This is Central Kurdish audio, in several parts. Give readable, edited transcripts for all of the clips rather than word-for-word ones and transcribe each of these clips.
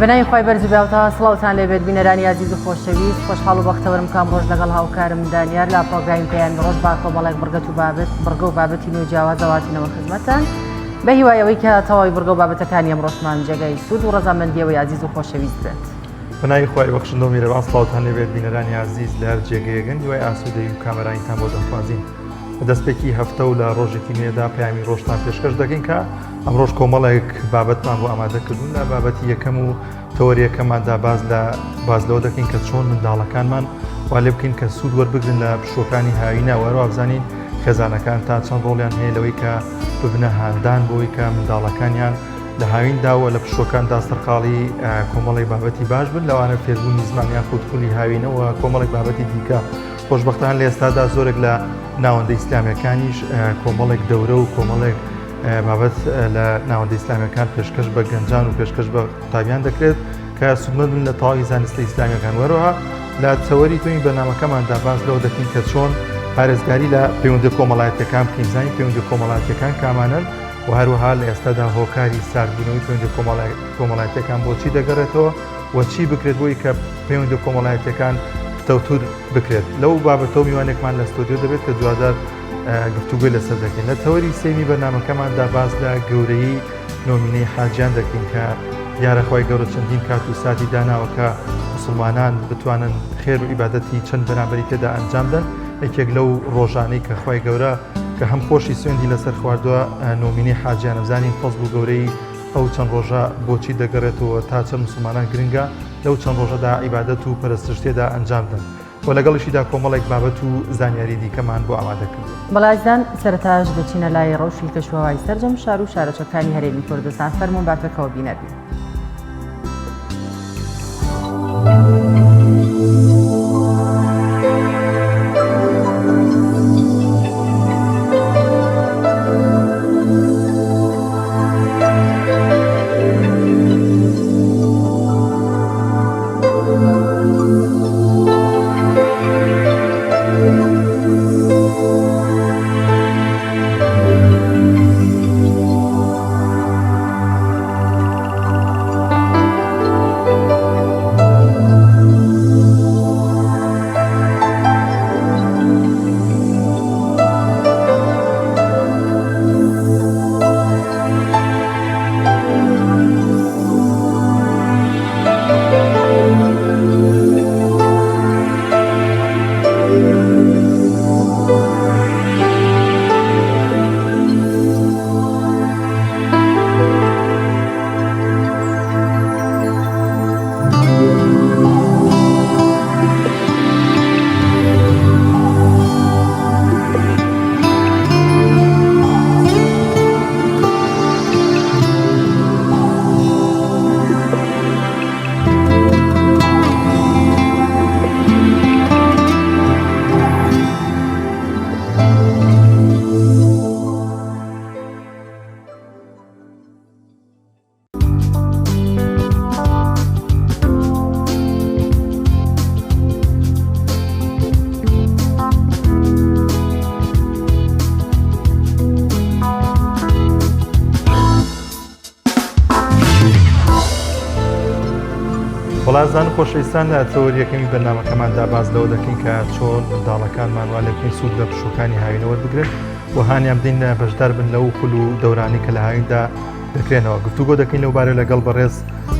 بەناوی خۆی بەرزبیاوتەوە سڵاوتان لێبێت بینەرانی عزیز و خۆشەویست خۆشحاڵ و بەختەوەرم کام ڕۆژ لەگەڵ هاوکارم دانیار لا پرۆگرامی پەیامی ڕۆژ با کۆمەڵێک بڕگە و بابەتی نوێ جیاوازەواتینەوە خزمەتتان بە هیوایەوەی کە تەواوی بڕگە و بابەتەکانی ئەمڕۆژمان جێگەی سوود و ڕەزامەندیەوەی عزیز و خۆشەویست بێت. بەناوی خۆی بەخشندە و میرەبان سڵاوتان لێبێت بینەرانی عزیز لە هەر جێگەیەکن هیوای ئاسوودەی و کامەرانیتان بۆ دەخوازین. بەدەستپێکی هەفتە و لە ڕۆژێکی نوێدا پەیامی ڕۆژتان پێشکەش دەکەین کە ئەمڕۆژ کۆمەڵێک بابەتمان بۆ ئامادە کردوون لە بابەتی یەکەم و تەوەریەکەماندا باز لەوە دەکەین کە چۆن منداڵەکانمان وا لێ بکەین کە سوود وەربگرن لە پشوەکانی هاوینە وەرەوە بزانین خێزانەکان تا چەند ڕۆڵیان هەیە لەوەی کە ببنە هاندان بۆی کە منداڵەکانیان لە هاویندا و لە پشوەکاندا سەرقاڵی کۆمەڵی بابەتی باش بن لەوانە فێربوونی زمانیان خودکولی هاوینەوە کۆمەڵی بابەتی دیکە. خۆشبەختانە لە ئێستادا زۆرێک لە ناوەندە ئیسلامیەکانیش کۆمەڵێک دەورە و کۆمەڵێک بابەت لە ناوەندە ئیسلامیەکان پێشکەش بە گەنجان و پێشکەش بە قوتابیان دەکرێت کە سودمەند بن لە تەواوی زانستی ئیسلامیەکان وەرەوە لە چەوەری توی بەنامەکەماندا باز لەوە دەکەین کە چۆن پارێزگاری لە پەیوەندی کۆمەڵایەتەکان بکەین زانین پەیوەندی کۆمەڵایەتەکان کامانن و هەروەها لە ئێستادا هۆکاری ساردبوونەوەی پەیوەندی کۆمەڵایەتەکان بۆچی دەگەڕێتەوە و چی بکرێت بۆی کە پەیوەندی کۆمەڵایەتەکان تەوتور بکرێت. لەو بابەتەوە میوانێکمان لە ستۆدیۆ دەبێت کە دوادار گفتوگوی لەسەر دەکەین. لە تەوەری سێمی بەرنامەکەماندا باز لە گەورەی نۆمینەی حاجیان دەکەین کە یارەخوای گەورە چەندین کات و ساتی داناوە کە مسلمانان بتوانن خێر و ئیبادەتی چەند بەرامبەری تێدا ئەنجام بدەن. یەکێک لەو ڕۆژانەی کە خوای گەورە کە هەم خۆشی سوێندی لەسەر خواردووە نۆمینەی حاجیان بزانین فەزڵ و گەورەی ئەو چەند ڕۆژە بۆچی دەگەڕێتەوە تا چەند مسلمانان گرنگە لەو چەند ڕۆژەدا عیبادەت و پەرستش تێدا ئەنجام بدەن. و لەگەڵیشیدا کۆمەڵێک بابەت و زانیاری دیکەمان بۆ ئامادە کرد. بەڵازدان سەرەتاش دەچینە لای ڕۆژی کەشوهەوای سەرجەم شار و شارەچەکانی هەرێمی کوردستان فەرموون بافەکەوە بینەبین. بەڵازدان و خۆشەویستان لە تەوەریەکەمی بەرنامەکەماندا باز لەوە دەکەین کە چۆن منداڵەکانمان وا لێ بکەین سوود لە پشوەکانی هاوینەوە بگرن و هانیان بدەین بەشدار بن لەو خول و دەورانی کە لە هاویندا دەکرێنەوە. گفتوگۆ دەکەین لەو بارەی لەگەڵ بەڕێز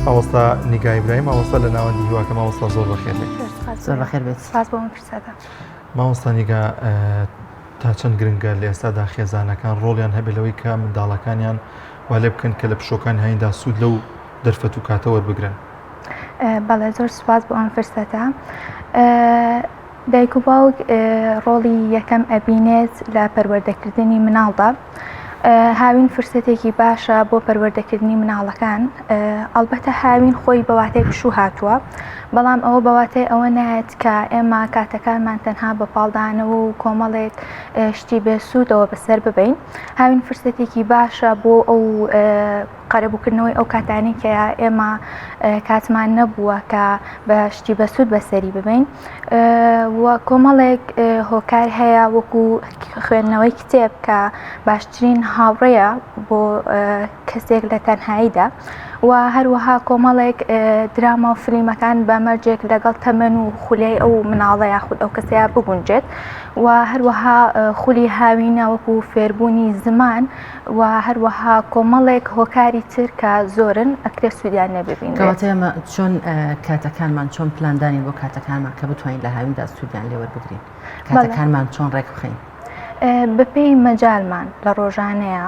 مامۆستا نیگای ئیبراهیم مامۆستا لە ناوەندی هیواکە. مامۆستا زۆر بەخێر بێت. زۆر بەخێر بێت. سپاس بۆ فرسەتە. مامۆستا نیگا تا چەند گرنگە لە ئێستادا خێزانەکان ڕۆڵیان هەبێ لەوەی کە منداڵەکانیان وا لێ بکەن کە لە پشوەکانی هاویندا سوود لەو دەرفەت و کاتە وەربگرن. بەڵێ زۆر سپاس بۆ ئەم فرسەتە. دایک و باوک ڕۆڵی یەکەم ئەبینێت لە پەروەردەکردنی مناڵدا. هاوین فرسەتێکی باشە بۆ پەروەردەکردنی مناڵەکان. ئەڵبەتە هاوین خۆی بەواتای پشوو هاتووە، بەڵام ئەوە بەواتای ئەوە نایەت کە ئێمە کاتەکانمان تەنها بە پاڵدانەوە و کۆمەڵێک شتی بێسوودەوە بەسەر ببین. هاوین فرسەتێکی باشە بۆ ئەو قەرەبووکردنەوەی ئەو کاتانی کە ئێمە کاتمان نەبووە کە بە شتی بەسوود بەسەری ببین و کۆمەڵێک هۆکار هەیە وەکو خوێندنەوەی کتێب کە باشترین هاوڕێیە بۆ کەسێک لە تەنهاییدا و هەروەها کۆمەڵێک دراما و فلیمەکان بەمەرجێک لەگەڵ تەمەن و خولەی ئەو مناڵە یاخود ئەو کەسەیە بگونجێت و هەروەها خولی هاوینە وەکو فێربوونی زمان و هەروەها کۆمەڵێک هۆکاری تر کە زۆرن ئەکرێ سوودیان نەببین. کەواتە ئێمە چۆن کاتەکانمان چۆن پلاندانین بۆ کاتەکانمان کە بتوانین لە هاویندا سوودیان لێوە بگرین کاتەکانمان چۆن ڕێک بخەین؟ بەپێی مەجالمان لە ڕۆژانەیە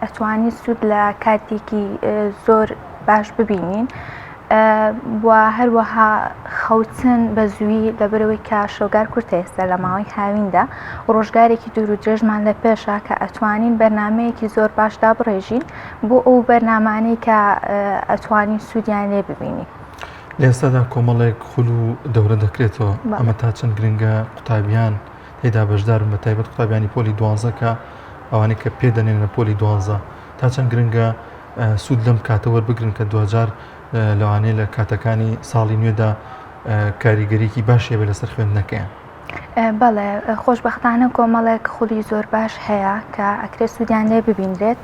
ئەتوانی سوود لە کاتێکی زۆر باش ببینین و هەروەها خەوتن بە زووی لەبەرەوەی کە شۆگار کورتە ئێستا لە ماوەی هاویندا ڕۆژگارێکی دوور و درێژمان لە پێشە کە ئەتوانین بەرنمەیەکی زۆر باشدا بڕێژین بۆ ئەو بەرنامانەی کە ئەتوانین سوودیان لێ ببینی. لە ئێستادا کۆمەڵێک خول و دەورە دەکرێتەوە ئەمە تا چەند گرنگە قوتابیان تێدا بەشدار بە تایبەت قوتابیانی پۆلی 12 کە ئەوانەی کە پێدەنێنە پۆلی 12 تا چەند گرنگە سوود لەم کاتەوە بگرن کە دوجار لەوانەیە لە کاتەکانی ساڵی نوێدا کاریگەریکی باشیە بێ لەسەر خوێندنەکەیان. بەڵێ خۆشبەختانە کۆمەڵێک خولی زۆر باش هەیە کە ئەکرێ سوودیان لێ ببینرێت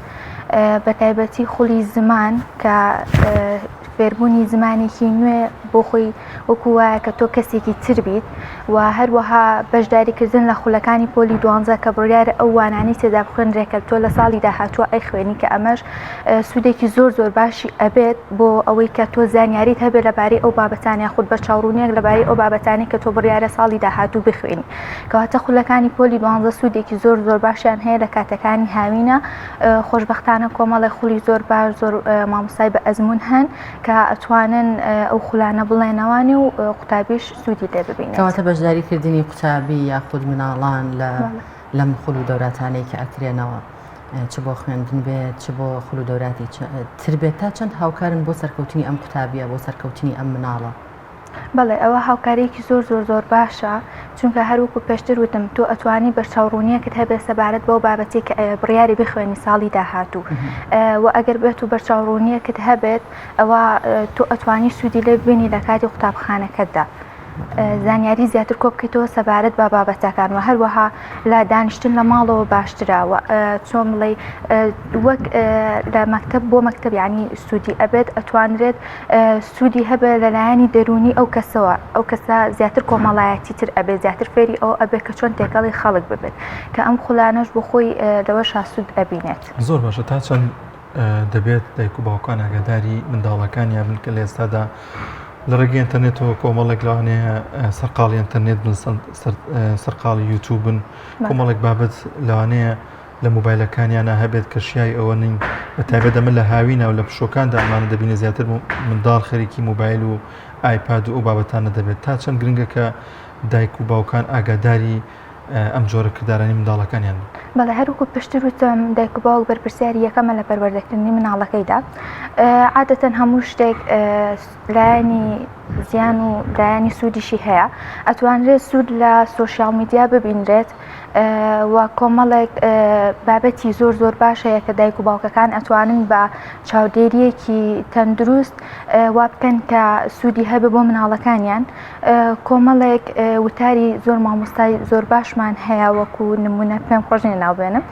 بە تایبەتی خولی زمان کە فێربوونی زمانێکی نوێ بۆ خۆی وەکو وایە کە تۆ کەسێکی تر بیت و هەروەها بەشداریکردن لە خولەکانی پۆلی 12 کە بڕیارە ئەو وانانی تێدا بخوێنرێکە تۆ لە ساڵی داهاتووە ئەی خوێنی کە ئەمەش سوودێکی زۆر زۆر باشی ئەبێت بۆ ئەوەی کە تۆ زانیاریت هەبێت لەبارەی ئەو بابەتانە خودت بە چاوڕوونیەک لەبارەی ئەو بابەتانی کە تۆ بڕیارە ساڵی داهاتوو بخوێنی کەواتە خولەکانی پۆلی 12 سوودێکی زۆر زۆر باشیان هەیە لە کاتەکانی هاوینە. خۆشبەختانە کۆمەڵی خولی زۆر باش زۆر مامۆستای بە ئەزمون هەن کە ئەتوانن ئەو خولانە بڵێنەوانی و قوتابیش سوودی لێ ببینێت. کەواتە بەشداریکردنی قوتابی یاخود مناڵان لەم خول و دەوراتانەی کە ئەکرێنەوە چ بۆ خوێندن بێت چ بۆ خول و دەوراتی تر بێت تا چەند هاوکارن بۆ سەرکەوتنی ئەم قوتابیە بۆ سەرکەوتنی ئەم مناڵە؟ بەڵێ ئەوە هاوکارێکی زۆر زۆر زۆر باشە چونکە هەروەکو پێشتر وتم تۆ ئەتوانی بە چاوڕوونیەکت هەبێت سەبارەت بۆ بابەتی کە بڕیاری بخوێنی ساڵی داهاتوو و ئەگەر بێت و بە چاوڕوونیەکت هەبێت ئەوە تۆ ئەتوانی سوودی لێ ببینی لە کاتی قوتابخانەکەتدا زانیاری زیاتر کۆ بکەیتەوە سەبارەت بە بابەتەکان و هەروەها لە دانیشتن لە ماڵەوە باشتراوە چۆن بڵێ وەک لە مەکتب بۆ مەکتب یعنی سوودی ئەبێت ئەتوانرێت سوودی هەبێت لەلایەنی دەرونی ئەو کەسەوە ئەو کەسە زیاتر کۆمەڵایەتی تر ئەبێت زیاتر فێری ئەو ئەبێت کە چۆن تێکەڵی خەڵک ببێت کە ئەم خولانەش بۆ خۆی لەوەشا سوود ئەبینێت. زۆر باشە تا چەند دەبێت دایک و باوکان ئاگاداری منداڵەکانیان بن کە لە ئێستادا لە ڕێگەی ئینتەرنێتەوە کۆمەڵێک لەوانەیە سەرقاڵی ئینتەرنێت بن سەرقاڵی یوتیوبن کۆمەڵێک بابەت لەوانەیە لە مۆبایلەکانیانە هەبێت کە شیای ئەوە نین بە تایبەت ئەمە لە هاوینە و لە پشۆکاندا ئەمانە دەبینە زیاتر منداڵ خەریکی مۆبایل و ئایپاد و ئەو بابەتانە دەبێت تا چەند گرنگە کە دایک و باوکان ئاگاداری ئەم جۆرە کردارانی منداڵەکانیان. بەڵێ هەروەکو پشتر وتم دایک و باوک بەرپرسیاری یەکەمە لە پەروەردەکردنی مناڵەکەیدا عادەتەن هەموو شتێک لایەنی زیان و لایەنی سوودیشی هەیە ئەتوانرێت سوود لە سۆشیال میدیا ببینرێت و کۆمەڵێک بابەتی زۆر زۆر باش هەیە کە دایک و باوکەکان ئەتوانن بە چاودێریەکی تەندروست وا بکەن کە سوودی هەبێ بۆ مناڵەکانیان. کۆمەڵێک وتاری زۆر مامۆستای زۆر باشمان هەیە وەکو نمونە پێم خۆش ناوبێنم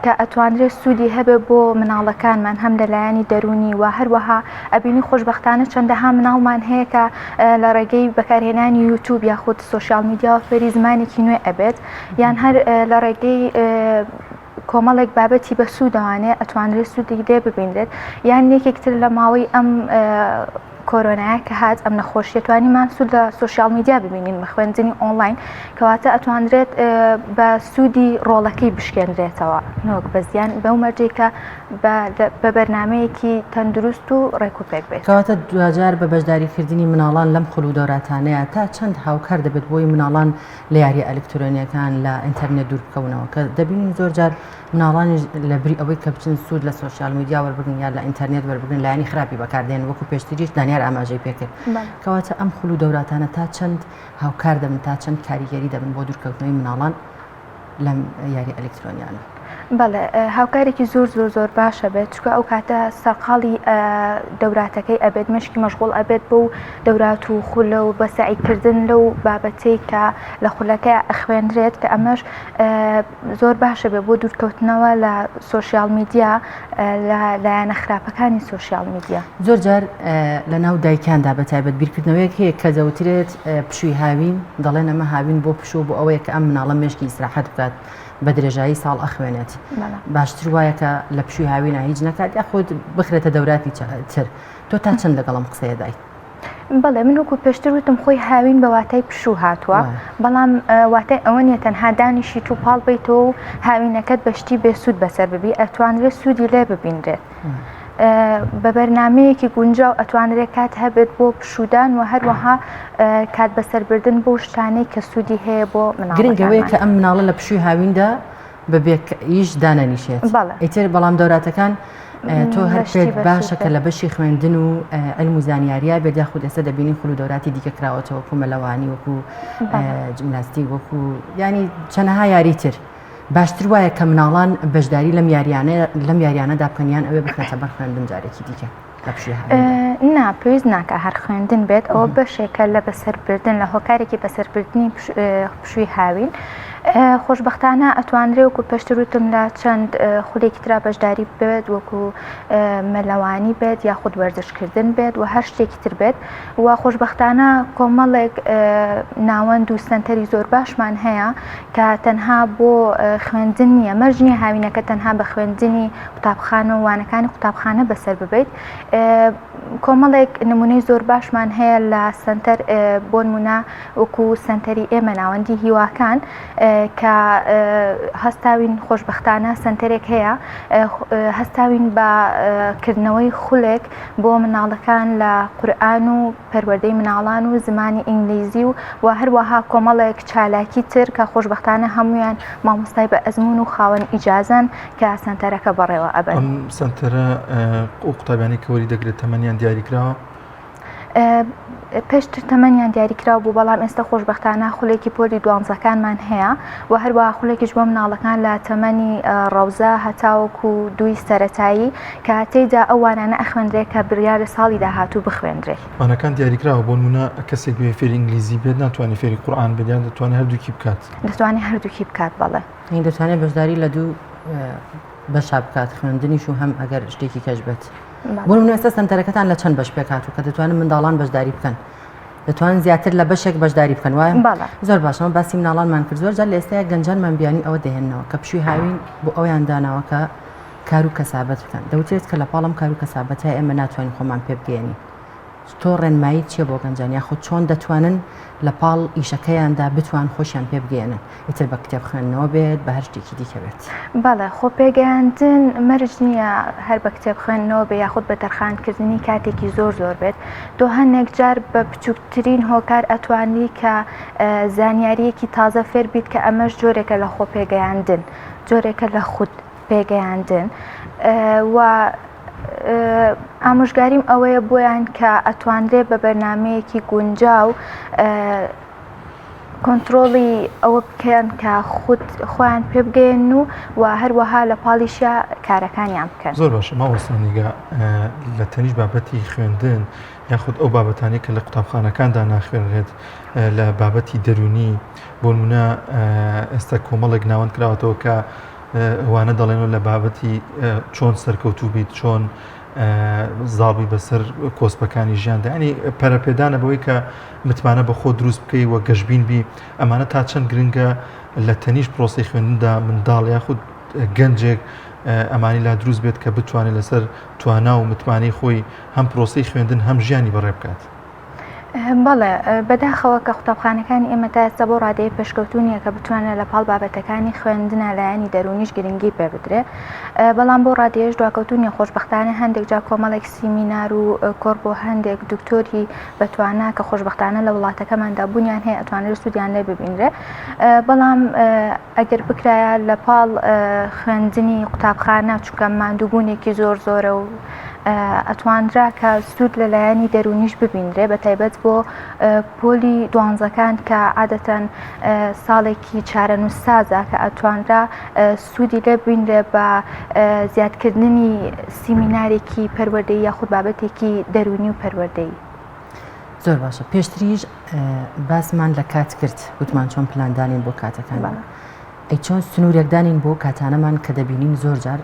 کە ئەتوانرێت سوودی هەبێ بۆ مناڵەکانمان هەم لەلایەنی دەرونی و هەروەها ئەبینی خۆشبەختانە چەندەها مناڵمان هەیە کە لە ڕێگەی بەکارهێنانی یوتیوب یاخود سۆشیال میدیا فێری زمانێکی نوێ ئەبێت یان هەر لە ڕێگەی کۆمەڵێک بابەتی بە سوودەوانێ ئەتوانرێت سوودی لێ ببینرێت یان یەکێکتر لە ماوەی ئەم کۆرۆنایە کە هات ئەم نەخۆشیە توانیمان سوود لە سۆشیال میدیا ببینین بە خوێندنی ئۆنلاین کەواتە ئەتوانرێت بە سوودی ڕۆڵەکەی بشکێنرێتەوە نۆک بە زیان بەو مەرجێکە بە بەرنمەیەکی تەندروست و ڕێکوپێک بێت. کەواتە دوجار بە بەشداریکردنی مناڵان لەم خول و دەوراتانەیە تا چەند هاوکار دەبێت بۆی مناڵان لە یاری ئەلکترۆنیەکان لە ئینتەرنێت دوور بکەونەوە کە دەبینین زۆر جار مناڵانی لە بری ئەوەی کە بچن سوود لە سۆشیال میدیا وەربگرن یا لە ئینتەرنێت وەربگرن لایانی خراپی بەکاردێن وەکو پێشتریش دانیار ئاماژەی پێکرد کەواتە ئەم خول و دەوراتانە تا چەند هاوکار دەبن تا چەند کاریگەری دەبن بۆ دوورکەوتنەوەی مناڵان لەم یاری ئەلکترۆنیانە. بەڵێ هاوکارێکی زۆر باشە بێت چکە ئەو کاتە سەرقاڵی دەوراتەکەی ئەبێت مشکی مەشغوڵ ئەبێت بۆ دەورات و خولە و بەسەعیدکردن لەو بابەتەی کە لە خولەکە ئەخوێنرێت کە ئەمەش زۆر باشە بێت بۆ دوورکەوتنەوە لە سۆشیال میدیا لایەنە خراپەکانی سۆشیال میدیا. زۆر جار لە ناو دایکاندا بەتایبەت بیرکردنەوەیەک هەیە کە دەوترێت پشووی هاوین دەڵێن ئەمە هاوین بۆ پشوو بۆ ئەوەیە کە ئەم مناڵە مێشکی ئیسراحەت بکات بە درێژایی ساڵ ئەخوێنێت باشتر وایە کە لە پشووی هاوینە هیچ نەکات یا خۆت بخرێتە دەوراتی تر تۆ تا چەند لەگەڵم قسەیە دای؟ بەڵێ من وەکو پێشتر وتم خۆی هاوین بە واتای پشوو هاتووە بەڵام واتای ئەوە نیە تەنها دانیشی تو پاڵ بیتەوە و هاوینەکەت بەشتی بێسوود بەسەر ببی ئەتوانرێت سوودی لێ ببینرێت. بە بەرنمەیەکی گونجاو ئەتوانرێت کات هەبێت بۆ پشودان و هەروەها کات بەسەربردن بۆ شتانەی کە سوودی هەیە بۆ مناڵەکان. گرنگەوەی کە ئەم مناڵە لە پشووی هاویندا بەبێ ئیش دانەنیشێت. ئیتر بەڵام دەوراتەکان تۆ هەر پێت باشە کە لە بەشی خوێندن و علم و زانیاریە بێت یاخود ئێستا دەبینی خول و دەوراتی دیکە کراوەتەوە وەکو مەلەوانی وەکو جیمناستیک وەکو ینی چەندەها یاریتر. باشتر وایە کە مناڵان بەشداری لەم یاریانەدا بکەنیان ئەوێ بخێتە بەر خوێندن جارێکی دیکە لە پشووی هاوین. نا پێویست ناکە هەر خوێندن بێت ئەوە بەشێکە لە بەسەربردن لە هۆکارێکی بەسەربردنی پشووی هاوین. خۆشببختانە ئەتوانرێ وەکو پێشتر وتم لە چەند خولێکی ترا بەشداری بێت وەکو مەلەوانی بێت یاخود وەرزشکردن بێت و هەر شتێکی تر بێت و خۆشببختانە کۆمەڵێک ناوەند و سنتەری زۆر باشمان هەیە کە تەنها بۆ خوێندن نیە مەرجنی هاوینەکە تەنها بە خوێندنی قوتابخانە و وانەکانی قوتابخانە بەسەر ببیت. کۆمەڵێک نمونەی زۆر باشمان هەیە لە سنتەر بۆ نمونە وەکو سنتەری ئێمە ناوەندی هیواکان کە هەستاوین خۆشببختانە سنتەرێک هەیە هەستاوین بەکردنەوەی خولێک بۆ مناڵەکان لە قورئان و پەروەردەی مناڵان و زمانی ئینگلیزی و هەروەها کۆمەڵێک چالاکی تر کە خۆشببختانە هەمویان مامۆستای بە ئەزمون و خاوەن ئیجازەن کە سنتەرەکە بەڕێوە ئەبن. ئەم سنتەرە قوتابیانی کە وەری دەگرێت تەمەنیان دیاریکراوە؟ پێشتر تەمەنیان دیاریکراوە بوو بەڵام ئێستا خۆشببختانە خولێکی پۆلی دوانزەکانمان هەیە و هەروەها خولێکیش بۆ مناڵەکان لە تەمەنی ڕەوزە هەتاوەکو دووی سەرەتایی کە تێیدا ئەو وانانە ئەخوێنرێت کە بڕیارە ساڵی داهاتوو بخوێنرێت. وانەکان دیاریکراوە بۆ نمونە کەسێک بێ فێری ئینگلیزی بێت ناتوانێت فێری قورئان بێت یان دەتوانێت هەردووکی بکات؟ دەتوانێت هەردووکی بکات. بەڵێ دەتوانێت بەشداری لە دوو بەشا بکات خوێندنیش و هەم ئەگەر شتێکی کەش بێت. بۆ نمونە ئێستا سنتەرەکەتان لە چەند بەش پێکاتوو کە دەتوانن منداڵان بەشداری بکەن دەتوانن زیاتر لە بەشێک بەشداری بکەن وایە؟ زۆر باشەوە باسی مناڵانمان کرد زۆر جار لە ئێستاە گەنجانمان بیانی ئەوە دەهێننەوە کە پشووی هاوین بۆ ئەویان داناوە کە کار و کەسابەت بکەن دەوترێت کە لە پاڵم کار و کەسابەتە ئێمە ناتوانین خۆمان پێ بگەێنی تۆ ڕێنمایی چیە بۆ گەنجان یاخود چۆن دەتوانن لە پاڵ ئیشەکەیاندا بتوان خۆشیان پێ بگەێنن ئیتر بە کتێب خوێندنەوە بێت بە هەر شتێکی دیکە بێت. بەڵێ خۆ پێگەیاندن مەرج نییە هەر بە کتێب خوێندنەوە بێ یاخود بە تەرخانکردنی کاتێکی زۆر بێت تۆ هەندێک جار بە بچووکترین هۆکار ئەتوانی کە زانیاریەکی تازە فێر بیت کە ئەمەش جۆرێکە لە خۆ پێگەیاندن جۆرێکە لە خود پێگەیاندن و ئامۆژگاریم ئەوەیە بۆیان کە ئەتوانرێت بە بەرنمەیەکی گونجاو کۆنتترۆڵی ئەوە بکەن کە خۆیان پێ بگەێن و هەروەها لە پاڵیشە کارەکانیان بکەن. زۆر باشە ماوەستانیگە لە تەنیش بابەتی خوێندن یاخود ئەو بابەتانی کە لە قوتابخانەکاندا ناخوێنرێت لە بابەتی دەرونی بۆ نمونە ئێستا کۆمەڵێک ناوەند کراوەتەوە کە ئەوانە دەڵێنەوە لە بابەتی چۆن سەرکەوتوو بیت چۆن زاڵبی بەسەر کۆسپەکانی ژیاندا ینی پەرەپێدانە بەوەی کە متمانە بە خۆ دروست بکەی وە گەشتبین بی ئەمانە تا چەند گرنگە لە تەنیش پرۆسی خوێندندا منداڵ یاخود گەنجێک ئەمانی لا دروست بێت کە بتوانێت لەسەر توانا و متمانەی خۆی هەم پرۆسی خوێندن هەم ژیانی بەڕێ بکات. بەڵێ بەداخەوە کە قوتابخانەکانی ئێمە تا ئێستا بۆ ڕادەیە پێشکەوتونیە کە بتوانێت لە پاڵ بابەتەکانی خوێندنە لایەنی دەرونیش گرنگی پێ بدرێت بەڵام بۆ ڕادێش دواکەوتونیە خۆشببختانە هەندێک جا کۆمەڵێک سیمینار و کۆڕ بۆ هەندێک دکتۆری بەتوانە کە خۆشببختانە لە وڵاتەکەماندا بوونیان هەیە ئەتوانێت سوودیان لێ ببینرێ بەڵام ئەگەر بکرایە لە پاڵ خوێندنی قوتابخانە چونکە ماندووبوونێکی زۆرە و ئەتوانرا کە سوود لەلایەنی دەرونیش ببینرێ بە تایبەت بۆ پۆلی دوانزەکان کە عادەتەن ساڵێکی چارەنووسسازە کە ئەتوانرا سوودی لێ ببینرێ بە زیادکردنی سیمینارێکی پەروەردەیی یاخود بابەتێکی دەرونی و پەروەردەیی. زۆر باشە. پێشتریش باسمان لە کات کرد وتمان چۆن پلاندانین بۆ کاتەکان ئەی چۆن سنوورێکدانین بۆ کاتانەمان کە دەبینین زۆر جار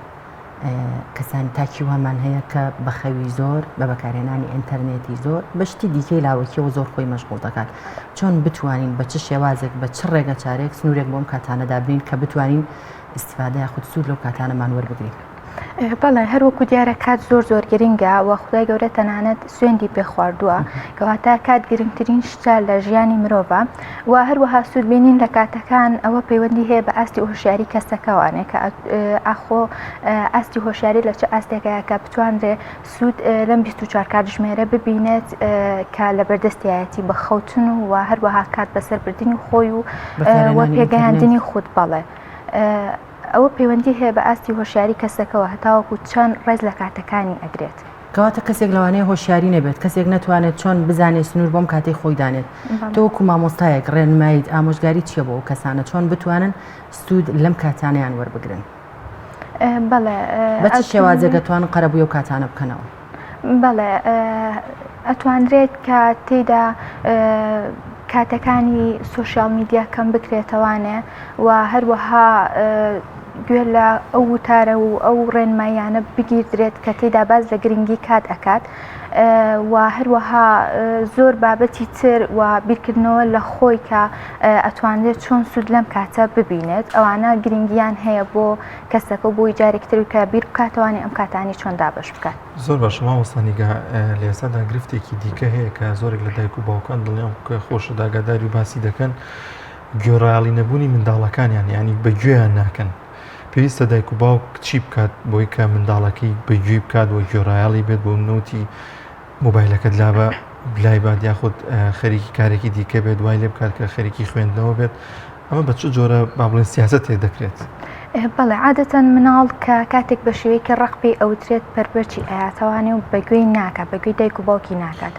کەسانی تاکی وهمان هەیە کە بەخەوی زۆر بە بەکارهێنانی ئینتەرنێتی زۆر بەشتی دیکەی لاوەکیەوە زۆر خۆی مەشغوڵ دەکات. چۆن بتوانین بە چ شێوازێک بە چ ڕێگە چارێک سنوورێک بۆم کاتانەدا بین کە بتوانین استیفادە یاخود سوود لەو کاتانەمان وەربگرین. بەڵێ هەروەکو دیارە کات زۆر گرنگە و خدای گەورە تەنانەت سوێندی پێ خواردووە کەواتە کات گرنگترین شتە لە ژیانی مرۆڤە و هەروەها سوود بینین لە کاتەکان ئەوە پەیوەندی هەیە بە ئاستی هۆشیاری کەسەکەوانێ کە ئاخۆ ئاستی هۆشیاری لە چه ئاستێکەیە کە بتوانرێ سوود لەم 24 کاتژمێرە ببینێت کە لە بەردەستیایەتی بە خەوتن و هەروەها کات بەسەربردنی خۆی و پێگەیاندنی خود بەڵێ. ئەوە پەیوەندی هەیە بە ئاستی هۆشیاری کەسەکەەوە هەتاوەکو چەند ڕێز لە کاتەکانی ئەگرێت. کەواتە کەسێک لەوانەیە هۆشیاری نەبێت کەسێک نەتوانێت چۆن بزانێت سنوور بۆم کاتەی خۆی دانێت. تۆکو مامۆستایەک ڕێنماییت ئامۆژگاری چیە بۆ ئەو کەسانە چۆن بتوانن سوود لەم کاتانیان وەربگرن؟ بەڵێ بە چ شێوازێک دەتوانن قەرەبووی ئەو کاتانە بکەنەوە؟ بەڵێ ئەتوانرێت کە تێیدا کاتەکانی سوۆشیال میدیا کەم بکرێتەوانێ و هەروەها گوێ لە ئەو وتارە و ئەو ڕێنماییانە بگیردرێت کە تێیدا باز لە گرنگی کات ئەکات و هەروەها زۆر بابەتی تر و بیرکردنەوە لە خۆی کە ئەتوانرێت چۆن سوود لەم کاتە ببینێت ئەوانە گرنگیان هەیە بۆ کەسەکە بۆی جارێکتر کە بیر بکاتەوانی ئەم کاتانی چۆن دابش بکات. زۆر باش مامۆستانیگە لە ئێستادا گرفتێکی دیکە هەیە کە زۆرێک لە دایک و باوکان دڵیان خۆشە داگاداری و باسی دەکەن گوێڕایاڵی نەبوونی منداڵەکانیان ینی بەگوێیان ناکەن. پێویستە دایک و باوک چی بکات بۆی کە منداڵەکەی بەگوێ بکات و گوێڕایاڵی بێت بۆ نوتی مۆبایلەکەت لابە بلای باد یاخود خەریکی کارێکی دیکە بێت دوای لێ بکات کە خەریکی خوێندنەوە بێت ئەمە بە چ جۆرە با بڵێن سیاست تێ دەکرێت؟ بەڵێ عادەتەن مناڵ کە کاتێک بە شێوەیەکی ڕقپی ئەوترێت پەرپەرچی ئاياتەوانێ و بەگوێی ناکات بەگوێی دایک و باوکی ناکات.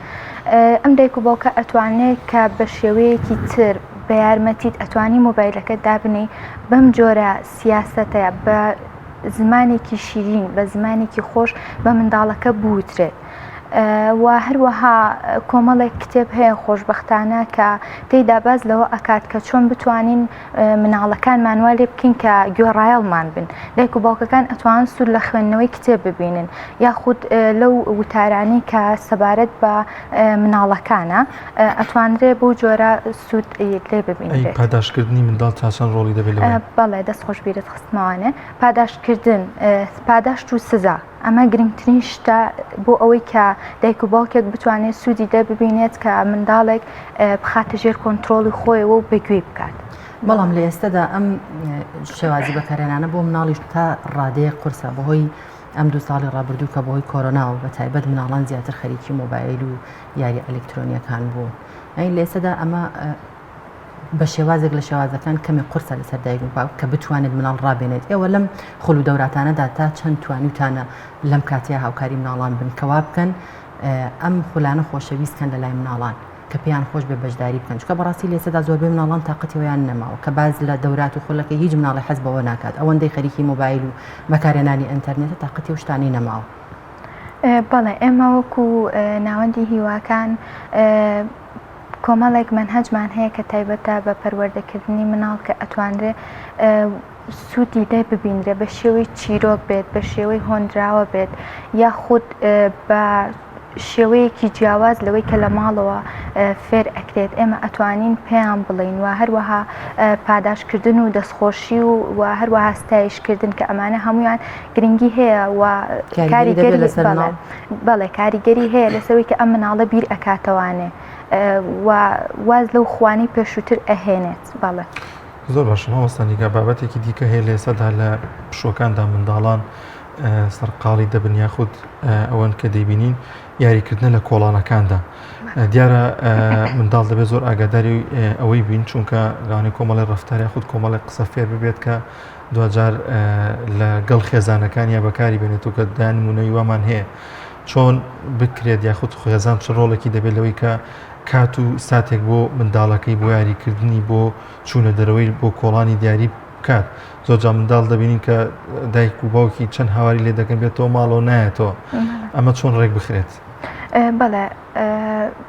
ئەم دایک و باوکە ئەتوانێت کە بە شێوەیەکی تر بە یارمەتیت ئەتوانی مۆبایلەکە دابنی بەم جۆرە سیاسەتەیە بە زمانێکی شیرین بە زمانێکی خۆش بە منداڵەکە بوترێت. و هەروەها کۆمەڵێک کتێب هەیە خۆشبەختانە کە تێیدا باز لەوە ئەکات کە چۆن بتوانین مناڵەکانمان وا لێ بکەین کە گوێڕایەڵمان بن. دایک و باوکەکان ئەتوانن سوود لە خوێندنەوەی کتێب ببینن یاخود لەو وتارانی کە سەبارەت بە مناڵەکانە ئەتوانرێ بۆ جۆرە سوود لێ ببینێت. پاداشکردنی منداڵ چاچەند ڕۆڵی دەبێت؟ بەڵێ دەست خۆشبیرت خستمەوانێ پاداشکردن پاداش و سزا ئەمە گرنگترین شتە بۆ ئەوەی کە دایک و باوکێک بتوانێت سوودی دە ببینێت کە منداڵێک بخاتە ژێر کۆنتترۆڵی خۆیەوە و بەگوێ بکات. بەڵام لە ئێستادا ئەم شێوازی بەکارێنانە بۆ مناڵیش تا ڕادەیە قورسە بەهۆی ئەم 2 ساڵی ڕابردوو کە بەهۆی کۆرۆنا و بە تایبەت مناڵان زیاتر خەریکی مۆبایل و یاری ئەلکترۆنیەکان بوو. ئەین لە ئێستادا ئەمە بە شێوازێک لە شێوازەکان کەمی قورسە لەسەر دایک و باوک کە بتوانێت مناڵ ڕابێنێت. ئێوە لەم خۆڵ و دەوراتانەدا تا چەند توانیوتانە لەم کاتەیە هاوکاری مناڵان بن کەوا بکەن ئەم خولانە خۆشەویستکەن لە لای مناڵان کە پێیان خۆش بێ بەشداری بکەن چکە بەڕاستی لە ئێستادا زۆربەی مناڵان تااقەتیەوەیان نەماوە کە باز لە دەورات و خۆلەکە هیچ مناڵی حەز بەوە ناکات ئەوەندەی خەریکی مۆبایل و بەکارهێنانی ئینتەرنێتە تااقەتی و شتانی نەماوە. بەڵێ ئێمە وەکو ناوەندی هیواکان کۆمەڵێک منهەجمان هەیە کە تایبەتە بە پەروەردەکردنی مناڵ کە ئەتوانرێ سوودی لێ ببینرێ بە شێوەی چیرۆک بێت بە شێوەی هۆنراوە بێت یاخود بە شێوەیەکی جیاواز لەوەی کە لە ماڵەوە فێر ئەکرێت. ئێمە ئەتوانین پێیان بڵین و هەروەها پاداشکردن و دەستخۆشی و هەروەها ستایشکردن کە ئەمانە هەمویان گرنگی هەیە و کاریگەری بەڵێ کاریگەری هەیە لەسەوەی کە ئەم مناڵە بیر ئەکاتەوانێ و واز لەو خوانی پێشووتر ئەهێنێت. بەڵێ زۆر باش مامۆستانیگە بابەتێکی دیکە هەیە لە ئێستادا لە پشوەکاندا منداڵان سەرقاڵی دەبن یاخود ئەوەن کە دەیبینین یاریکردنە لە کۆڵانەکاندا دیارە منداڵ دەبێت زۆر ئاگاداری ئەوەی بین چونکە لەوانەیە کۆمەڵی ڕەفتار یاخود کۆمەڵی قسە فێر ببێت کە دوجار لە گەڵ خێزانەکان یا بەکاری بێنێت و کە دانمونەی وامان هەیە چۆن بکرێت یاخود خۆێزان چ ڕۆڵێکی دەبێت لەوەی کە کات و ساتێک بۆ منداڵەکەی بۆ یاریکردنی بۆ چوونە دەرەوەی بۆ کۆڵانی دیاری بکات. زۆرجا منداڵ دەبینین کە دایک و باوکی چەند هاواری لێ دەکەن بێتەوە ماڵەوە نایەتەوە. ئەمە چۆن ڕێک بخرێت؟ بەڵێ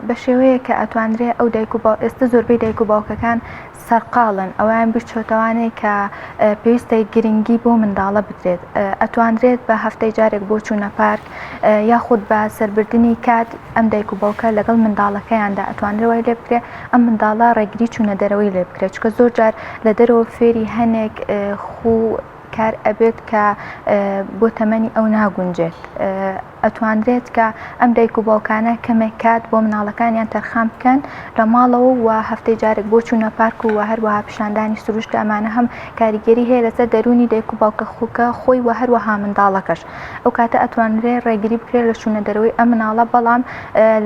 بە شێوەیە کە ئەتوانرێت ئەو دایک و ئێستا زۆربەی دایک و باوکەکان سەرقاڵن ئەویان بچۆتەوانەیە کە پێویستە گرنگی بۆ منداڵە بدرێت. ئەتوانرێت بە هەفتەی جارێک بۆ چوونە پارک یاخود بە سەربردننی کات ئەم دایک و باوکە لەگەڵ منداڵەکەیاندا ئەتوانرەوەی لێ بکرێت ئەم منداڵە ڕێگری چوونە دەرەوەی لێ بکرێت چکە زۆر جار لە دەرەوە فێری هەنێک کار ئەبێت کە بۆ تەمەنی ئەو ناگونجێت. ئەتوانرێت کە ئەم دایک و باوکانە کەمێک کات بۆ مناڵەکانیان تەرخان بکەن لە ماڵەوە و هەفتەی جارێک بۆ چوونە پارک و هەروەها پیشاندانی سروشت ئەمانە هەم کاریگەری هەیە لەسەر دەرونی دایک و باوکە خوکە خۆی و هەروەها منداڵەکەش. ئەو کاتە ئەتوانرێت ڕێگری بکرێت لە چوونە دەرەوەی ئەم مناڵە بەڵام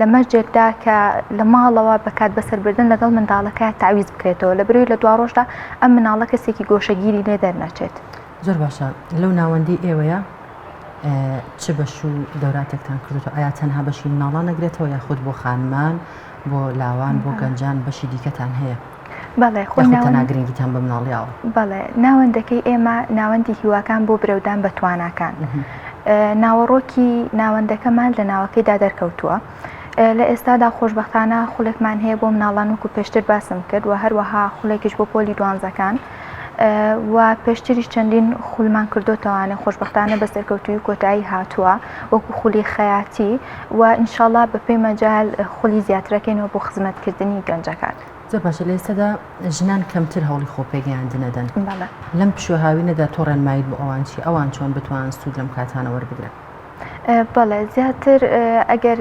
لە مەرجێکدا کە لە ماڵەوە بەکات بەسەربردن لەگەڵ منداڵەکە تعویز بکرێتەوە لە بروی لە دوا ڕۆژدا ئەم مناڵە کەسێکی گۆشەگیری لێ دەرنەچێت. زۆر باشە لەو ناوەندی ئێوەیە چ بەش و دەوراتێکتان کردوەوە ئایا تەنها بەشی مناڵان نەگرێتەوە یاخود بۆ خانمان بۆ لاوان بۆ گەنجان بەشی دیکەتان هەیە؟ بەڵێ ناگرنگیتان بە مناڵیاوە؟ بەڵێ ناوەندەکەی ئێمە ناوەندی هیواکان بۆ برەودان بە تواناکان. ناوەڕۆکی ناوەندەکەمان لە ناوەکەیدا دەرکەوتووە. لە ئێستادا خۆشبەختانە خولێکمان هەیە بۆ مناڵان وەکو پێشتر باسم کرد و هەروەها خولێکیش بۆ پۆلی دوانزەکان و پێشتریش چەندین خولمان کردوتەوانێ خۆشبەختانە بە سەرکەوتوی کۆتایی هاتووە وەکو خولی خەیاتی و ئینشاءڵڵا بە پێی مەجال خولی زیاترەکەینەوە بۆ خزمەتکردنی گەنجەکان. زۆر باشە لە ئێستادا ژنان کەمتر هەوڵی خۆپێگەیاندنەدەن لەم پشوهاوینەدا تۆ ڕێنمایت بۆ ئەوان چی ئەوان چۆن بتوان سوود لەم کاتانە وەربگرن؟ بەڵێ زیاتر ئەگەر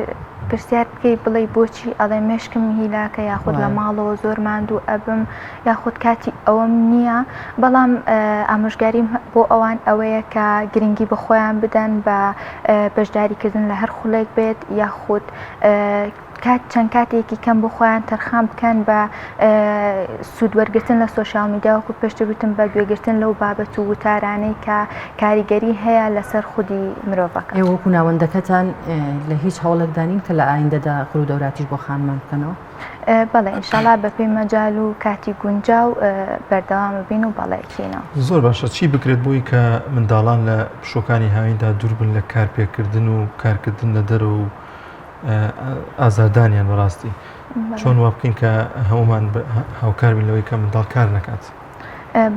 پرسیار بکەی بڵێ بۆچی ئەڵێ مێشکم هیلاکە یاخود لە ماڵەوە زۆر ماندوو ئەبم یاخود کاتی ئەوەم نییە بەڵام ئامۆژگاریم بۆ ئەوان ئەوەیە کە گرنگی بە خۆیان بدەن بە بەشداریکردن لە هەر خولێک بێت یاخود چەند کاتێکی کەم بۆ خۆیان تەرخان بکەن بە سوودوەرگرتن لە سۆشیال میدیا وەکو پێشتر گوتم بە گوێگرتن لەو بابەت و وتارانەی کە کاریگەری هەیە لەسەر خودی مرۆڤەکە. ئێوە وەکو ناوەندەکەتان لە هیچ هەوڵێکدانین کە لە ئایندەدا قڕ و دەوراتیش بۆ خانمان بکەنەوە؟ بەڵێ ئینشاڵڵا بە پێی مەجال و کاتی گونجاو بەردەوام ببین و بەڵێکینەوە. زۆر باشە چی بکرێت بۆی کە منداڵان لە پشۆکانی هاویندا دوور بن لە کارپێکردن و کارکردن لە دەرەوە و ئازادانیان بەڕاستی چۆن وا بکەین کە هەمومان هاوکار بین لەوەی کە منداڵ کار نەکات؟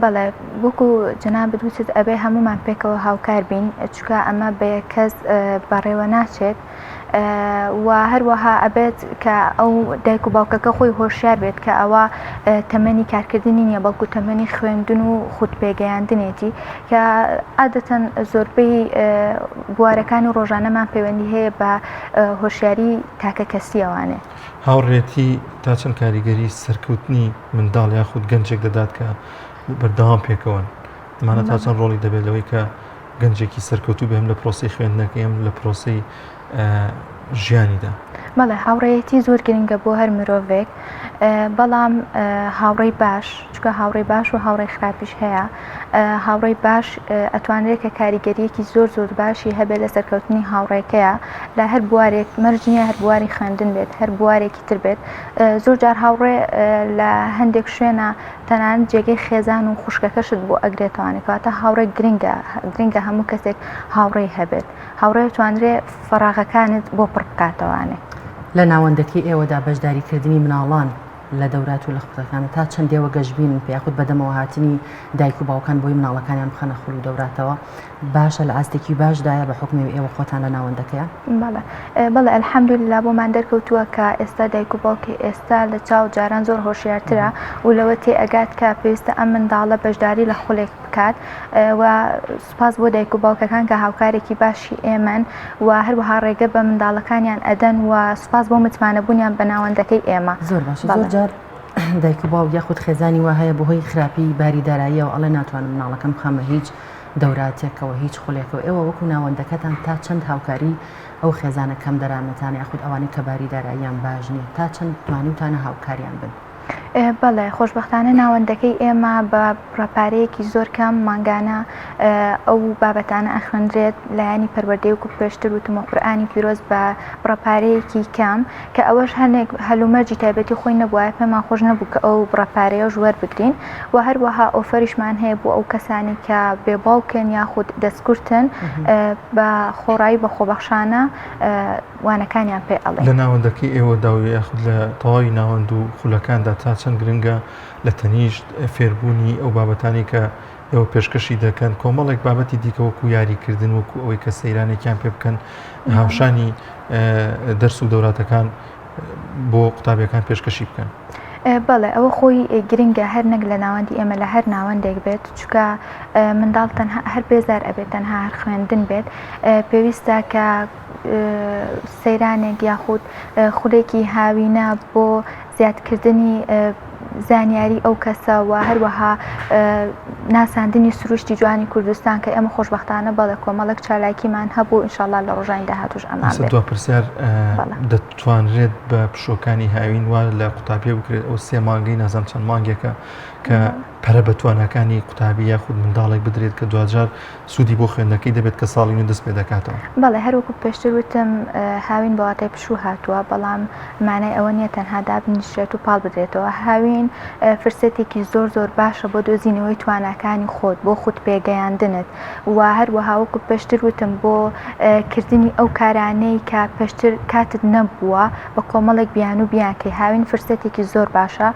بەڵێ وەکو جەنابەت وتت ئەبێ هەمومان پێکەوە هاوکار بین چکە ئەمە بە کەس بەڕێوە ناچێت و هەروەها ئەبێت کە ئەو دایک و باوکەکە خۆی هۆشیار بێت کە ئەوە تەمەنی کارکردنی نییە بەڵکو تەمەنی خوێندن و خودپێگەیاندنێتی کە عادەتەن زۆربەی بوارەکانی ڕۆژانەمان پەیوەندی هەیە بە هۆشیاری تاکە کەسیەوانێ. هاوڕێتی تا چەند کاریگەری سەرکەوتنی منداڵ یاخود گەنجێک دەدات کە بەردەوام پێکەوەن ئەمانە تا چەند ڕۆڵی دەبێت لەوەی کە گەنجێکی سەرکەوتوو بێم لە پرۆسی خوێندنەکەیم لە پرۆسی ژیانیدا؟ بەڵێ هاوڕێیەتی زۆر گرنگە بۆ هەر مرۆڤێک بەڵام هاوڕێی باش چکە هاوڕێی باش و هاوڕێی خراپیش هەیە. هاوڕێی باش ئەتوانرێت کە کاریگەریەکی زۆر باشی هەبێت لە سەرکەوتنی هاوڕێکەیە لە هەر بوارێک مەرجنیە هەر بواری خوێندن بێت هەر بوارێکی تر بێت. زۆر جار هاوڕێ لە هەندێک شوێنە تەنانەت جێگەی خێزان و خوشکەکەشت بۆ ئەگرێتوانێت کەواتە هاوڕێ گرنگە هەموو کەسێک هاوڕێی هەبێت. هاوڕێ توانرێت فەراغەکانت بۆ پڕ بکاتەوانێت. لە ناوەندەکەی ئێوەدا بەشداریکردنی مناڵان لە دەورات و لە خوتەکانە تا چەندێوە گەشتبین پێیاخود بەدەمەوە هاتنی دایک و باوکان بۆی مناڵەکانیان بخەنە خوڵ و دەوراتەوە باشە لە ئاستێکی باشدایە بە حکمی ئێوە خۆتان لە ناوەندەکەیە؟ بەڵێ ئەلحەمدولیلا بۆمان دەرکەوتووە کە ئێستا دایک و باوکی ئێستا لە چاو جاران زۆر هۆشیارترە و لەوە تێئەگات کە پێویستە ئەم منداڵە بەشداری لە خولێک بکات و سوپاس بۆ دایک و باوکەکان کە هاوکارێکی باشی ئێمەن و هەروەها ڕێگە بە منداڵەکانیان ئەدەن و سوپاس بۆ متمانەبوونیان بە ناوەندەکەی ئێمە. زۆر باشە. زۆر جار دایک و باوک یاخود خێزانی وا هەیە بەهۆی خراپی باریداراییەوە ئەڵێ ناتوانم مناڵەکەم بخەمە هیچ دەوراتێکەوە هیچ خولێکەوە. ئێوە وەکو ناوەندەکەتان تا چەند هاوکاری ئەو خێزانە کەم دەرامەتان یاخود ئەوانەی کە باریداراییان باش نییە تا چەند توانیتانە هاوکاریان بن؟ بەڵێ خۆشببختانە ناوەندەکەی ئێمە بە ڕپارەیەکی زۆر کەم ماگانە ئەو بابەتانە ئەخوێنرێت لایانی پەروەردەی و پێشتر وتمە قورئانی پیرۆز بە ڕپارەیەکی کەم کە ئەوەش هەنێک هەلومەرجی تایبەتی خۆی نەبووە پێمان خۆش نەبوو کە ئەو ڕپارەیە ژوەر بگرین و هەروەها ئۆفەریشمان هەیە بۆ ئەو کەسانی کە بێباوکن یاخود دەستکورتن بە خۆڕایی بە خۆبەخشانە وانەکانیان پێ ئەڵێ لە ناوەندەکەی ئێوە داوی یاخود لە تەواوی ناوەند و خولەکاندا تا چەند گرنگە لە تەنیشت فێربوونی ئەو بابەتانی کە ئێوە پێشکەشی دەکەن کۆمەڵێک بابەتی دیکەوەکو یاریکردن وەکو ئەوەی کە سەیرانێکیان پێ بکەن هاوشانی دەرس و دەوراتەکان بۆ قوتابیەکان پێشکەشی بکەن. بەڵێ ئەوە خۆی گرنگە هەر نەک لە ناوەندی ئێمە لە هەر ناوەندێک بێت چکە منداڵ تەنها هەر بێزار ئەبێت تەنها هەر خوێندن بێت پێویستە کە سەیرانێک یاخود خولێکی هاوینە بۆ زیادکردنی زانیاری ئەو کەسە و هەروەها ناساندنی سروشتی جوانی کوردستان کە ئێمە خۆشببختانە بەڵێ کۆمەڵک چالاکیمان هەبوو ئینشاءالله لە ڕۆژانی داهاتوش ئەمان بێت. دو پرسیار دەتوانرێت بە پشۆکانی هاوین وان لە قوتابیە بکرێت ئەو 3 مانگەی نازانم چەند مانگێکە کە پەرە بە توانەکانی قوتابی یاخود منداڵێک بدرێت کە دوجار سوودی بۆ خوێندنەکەی دەبێت کە ساڵی نو دەست پێ دەکاتەوە. بەڵێ هەروەکو پێشتر وتم هاوین بەواتای پشوو هاتووە بەڵام مانای ئەوە نییە تەنها دابنیشێت و پاڵ بدرێتەوە هاوین فرسەتێکی زۆر زۆر باشە بۆ دۆزینەوەی توانەکانی خۆت بۆ خودت پێگەیاندنت و هەروەها وەکو پێشتر وتم بۆ کردنی ئەو کارانەی کە پێشتر کاتت نەبووە بە کۆمەڵێک بیان و بیانکەی هاوین فرسەتێکی زۆر باشە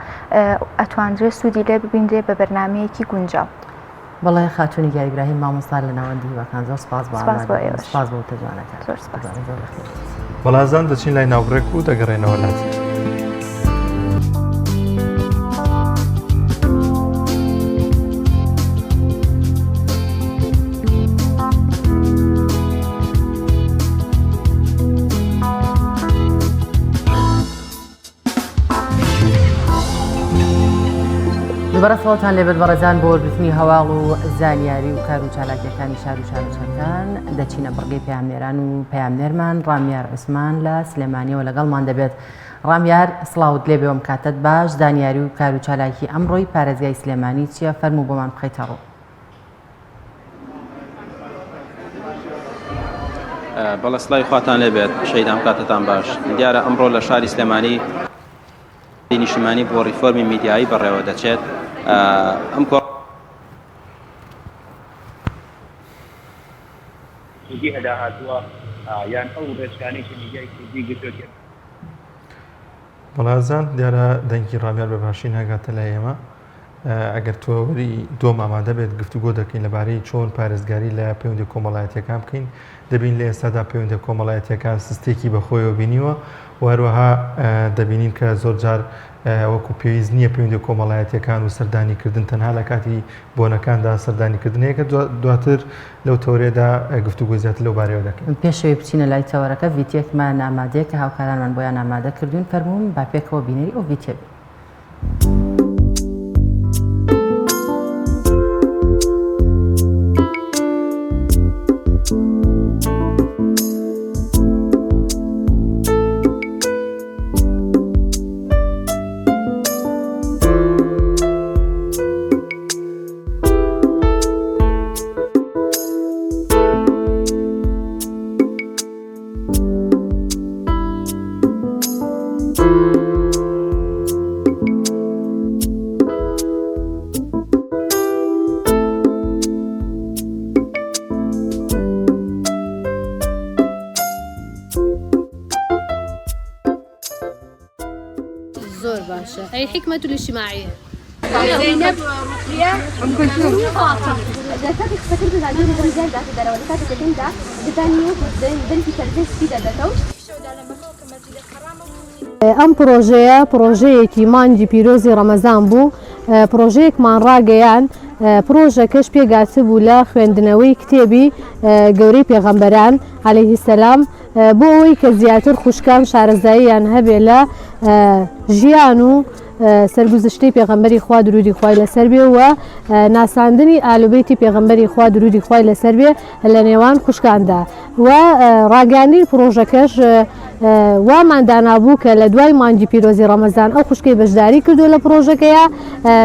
ئەتوانرێت سوودی لێ ببیندرێ بە بەرنامەیەکی گونجاو. بەڵێ خاتونی گیان ئیبراهیم مامۆستا لە ناوەندی هیوەکان زۆر سپاس سپاس بۆ تەجوانەکان. وەڵازان دەچین لای ناوبڕێک و دەگەڕێنەوە لاتی. دووبارە سڵاتان لێبێت بەڕێزان بۆ وەرگرتنی هەواڵ و زانیاری و کار و چالاکیەکانی شار و شارچەکان دەچینە بڕگەی پەیامنێران و پەیامنێرمان ڕامیار عوسمان لە سلێمانیەوە لەگەڵمان دەبێت. ڕامیار سڵاوت لێ بێوم کاتت باش زانیاری و کار و چالاکی ئەمڕۆی پارێزگای سلێمانی چییە فەرموو بۆمان بخەیتە ڕوو. بەڵێ سڵاوی خواتان لێبێت شەیدام کاتتان باش دیارە ئەمڕۆ لە شاری سلێمانی نیشتیمانی بۆ ریفۆرمی میدیایی بەڕێوە دەچێت ئەم کوردی هەدا هاتووە یان ئەو ڕێچکانەی کە میدیای کوردی گرتووە. بەڵازان دیارە دەنگی ڕامیار بە باشی ناگاتە لای ئێمە ئەگەر تۆوەری دۆم ئامادە بێت گفتوگۆ دەکەین لەبارەی چۆن پارێزگاری لە پەیوەندی کۆمەڵایەتیەکان بکەین دەبین لە ئێستادا پەیوەندی کۆمەڵایەتیەکان سستێکی بەخۆیەوە بینیوە و هەروەها دەبینین کە زۆر جار وەکو پێویست نییە پەیوەندی کۆمەڵایەتیەکان و سەردانیکردن تەنها لە کاتی بۆنەکاندا سەردانیکردنەیەکە دواتر لەو تەورێدا گفتوگۆ زیاتر لەو بارەوە دەکەین. پێشەوەی بچینە لای تەوەرەکە ڤیدیۆکمان ئامادەیە کە هاوکارانمان بۆیان ئامادە کردوین فەرمووم با پێکەوە بینەری ئەو ڤیدیۆ. زور باشا هي الحكمة الاجتماعية. زينب رقية أم كلثوم فاطمة. إذا كانت فكرت هذه الرجال ذات الدرا ولا كانت تكندا بتانيو بنتي تربيت في دادتوش. ئەم پرۆژەیەکی مانگی پیرۆزی ڕەمەزان بوو پرۆژەیەکمان ڕاگەیان پرۆژەکەش پێگاتە بوو لە خوێندنەوەی کتێبی گەورەی پێغەمبەران عەلەیهی سەلام بۆ ئەوەی کە زیاتر خوشکان شارەزاییان هەبێ لە ژیان و سەرگوزشتەی پێغەمبەری خوا درودی خوای لەسەر بێ و ناساندنی ئالوبەیتی پێغەمبەری خوا درودی خوای لەسەر بێ لە نێوان خوشکاندا و ڕاگەاندنی پرۆژەکەش وامان دانابوو کە لە دوای مانگی پیرۆزی ڕەمەزان ئەو خوشکەی بەشداری کردو لە پرۆژەکەیە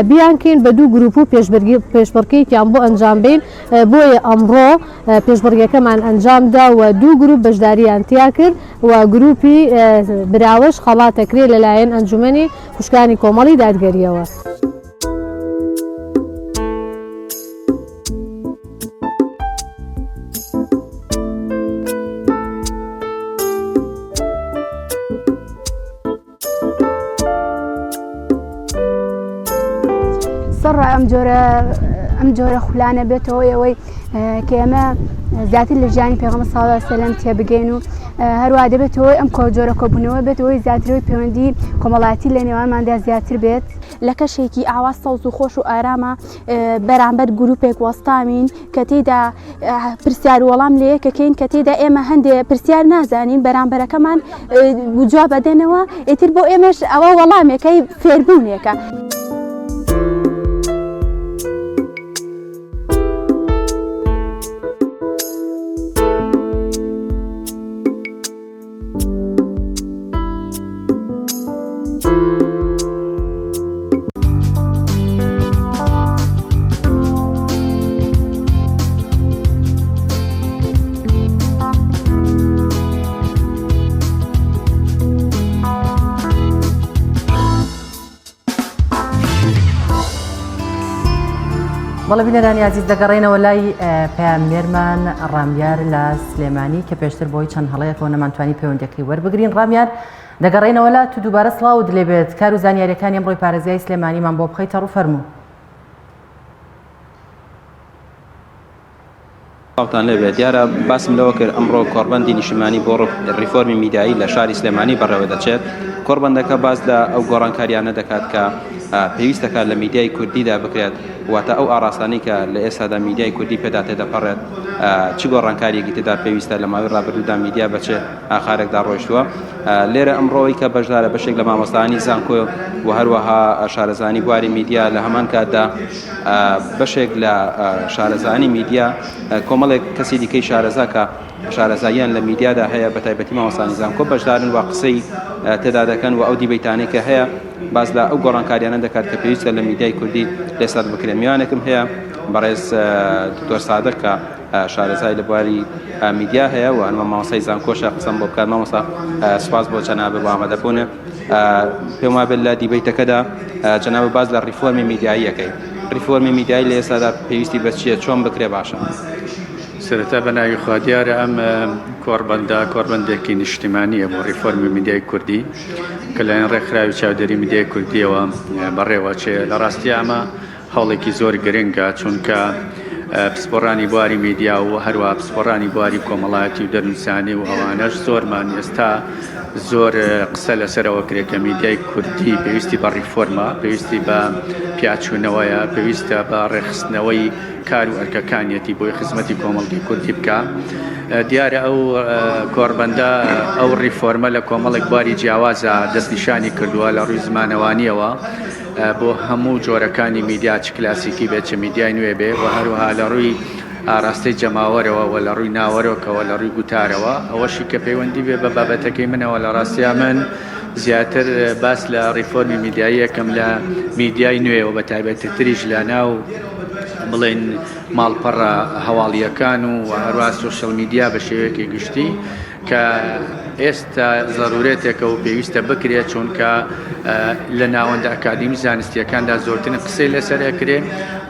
بیانکەین بە دوو گروپ و پێشبڕکێکیان بۆ ئەنجام بین بۆیە ئەمڕۆ پێشبڕگەکەمان ئەنجامدا و دوو گروپ بەشداریان تیا کرد و گروپی براوەش خەڵاتەکرێت لەلایەن ئەنجومەنی خوشکانی کۆمەڵی دادگەریەوە. سڕ ئەم جۆرە خولانە بێتەوە ئەوەی کە ئێمە زیاتر لە ژیانی پێغەمبەر صلی الله علیه و سلم تێبگەین و هەروە دەبێتەوەی ئەم جۆرە کۆبوونەوە بێتەوەی زیاترەوەی پەیوەندی کۆمەڵایەتی لە نێوانماندا زیاتر بێت. لە کەشێکی ئاوا سەوز و خۆش و ئارامە بەرامبەر گروپێک وەستامین کە تێیدا پرسیار وەڵام لێ کەکەین کە تێیدا ئێمە هەندێک پرسیار نازانین بەرامبەرەکەمان جواب بدەنەوە ئیتر بۆ ئێمەش ئەوە وەڵامێکەی فێربوونێکە. بەڵێ بینەرانی عزیز دەگەڕێنەوە لای پەیامێرمان ڕامیار لە سلێمانی کە پێشتر بۆی چەند هەڵەیەکەوە نەمانتوانی پەیوەندیەکەی وەربگرین. ڕامیار دەگەڕێنەوە لە تو دووبارە سڵاوت لێبێت کار و زانیاریەکانی ئەمڕۆی پارێزگای سلێمانیمان بۆ بخەیتە ڕوو فەرموو. سڵاوتان لێبێت. دیارە باسم لەوە کرد ئەمڕۆ کۆڕبەندی نیشتیمانی بۆ ریفۆرمی میدیایی لە شاری سلێمانی بەڕێوە دەچێت. کۆڕبەندەکە باس لە ئەو گۆڕانکاریانە دەکات کە پێویستەکە لە میدیای کوردیدا بکرێت واتە ئەو ئاراسانی کە لە ئێستادا میدیای کوردی پێدا تێدەپەڕێت چی گۆڕانکاریەکی تێدا پێویستە لە ماوەی ڕابردوودا میدیا بەچێ ئاخارێکدا ڕۆیشتووە. لێرە ئەمڕۆی کە بەشدارە بەشێک لە مامۆستانی زانکۆ و هەروەها شارەزانی بواری میدیا لە هەمان کاتدا بەشێک لە شارەزانی میدیا کۆمەڵێک کەسی دیکەی شارەزا کە شارەزاییان لە میدیادا هەیە بە تایبەتی مامۆستانی زانکۆ بەشدارن و قسەی تێدا دەکەن و ئەو دیبەیتانەی کە هەیە باز لە ئەو گۆڕانکاریانە دەکات کە پێویستە لە میدیای کوردی لێسات بکرێت. میوانێکم هەیە بەڕێز دکتۆر سادق کە شارەزای لە بواری میدیا هەیە و هەنمە مامۆستای زانکۆشە قسەم بۆ بکات. مامۆستا سوپاس بۆ جەنابە بۆ ئامادەبوونە. پێم وابێت لە دیبەیتەکەدا جەنابە باز لە ریفۆرمی میدیاییەکەی ریفۆرمی میدیایی لە ئێستادا پێویستی بە چییە چۆن بکرێ باشە؟ سرەتا بە ناوی خوا دیارە ئەم کۆڕبەندێکی نیشتیمانیە بۆ ریفۆرمی میدیای کوردی کە لایەن ڕێکخراوی چاودێری میدیای کوردیەوە بەڕێوەچێ. لە ڕاستی ئەمە هەوڵێکی زۆر گرنگە چونکە پسپۆڕانی بواری میدیا و هەروە پسپۆڕانی بواری کۆمەڵایەتی و دەرنووسانی و ئەوانەش زۆرمان ئێستا زۆر قسە لەسەرەوە کرێت کە میدیای کوردی پێویستی بە ریفۆرمە، پێویستی بە پیاچوونەوەیە، پێویستە بە ڕێخستنەوەی کار و ئەرکەکانیەتی بۆی خزمەتی کۆمەڵگی کوردی بکە. دیارە ئەو کۆڕبەندە ئەو ریفۆرمە لە کۆمەڵێک بواری جیاوازە دەستنیشانی کردووە لە ڕووی زمانەوانیەوە بۆ هەموو جۆرەکانی میدیا چ کلاسیکی بێت چه میدیای نوێ بێ و هەروەها لە ڕووی ئاراستەی جەماوەرەوە و لە ڕووی ناوەرۆکەوە لە ڕووی گوتارەوە ئەوەشی کە پەیوەندی بێ بە بابەتەکەی منەوە لە ڕاستیا من زیاتر باس لە ریفۆرمی میدیایی یەکەم لە میدیای نوێەوە بە تایبەتتریش لە ناو بڵێن ماڵپەڕە هەواڵیەکان و هەروە سۆشەڵ میدیا بە شێوەیەکی گشتی کە ئێستا ضرورێتێکە و پێویستە بکرێت چونکە لە ناوەندە ئەکادیمی زانستیەکاندا زۆرترین قسەی لەسەرەکرێ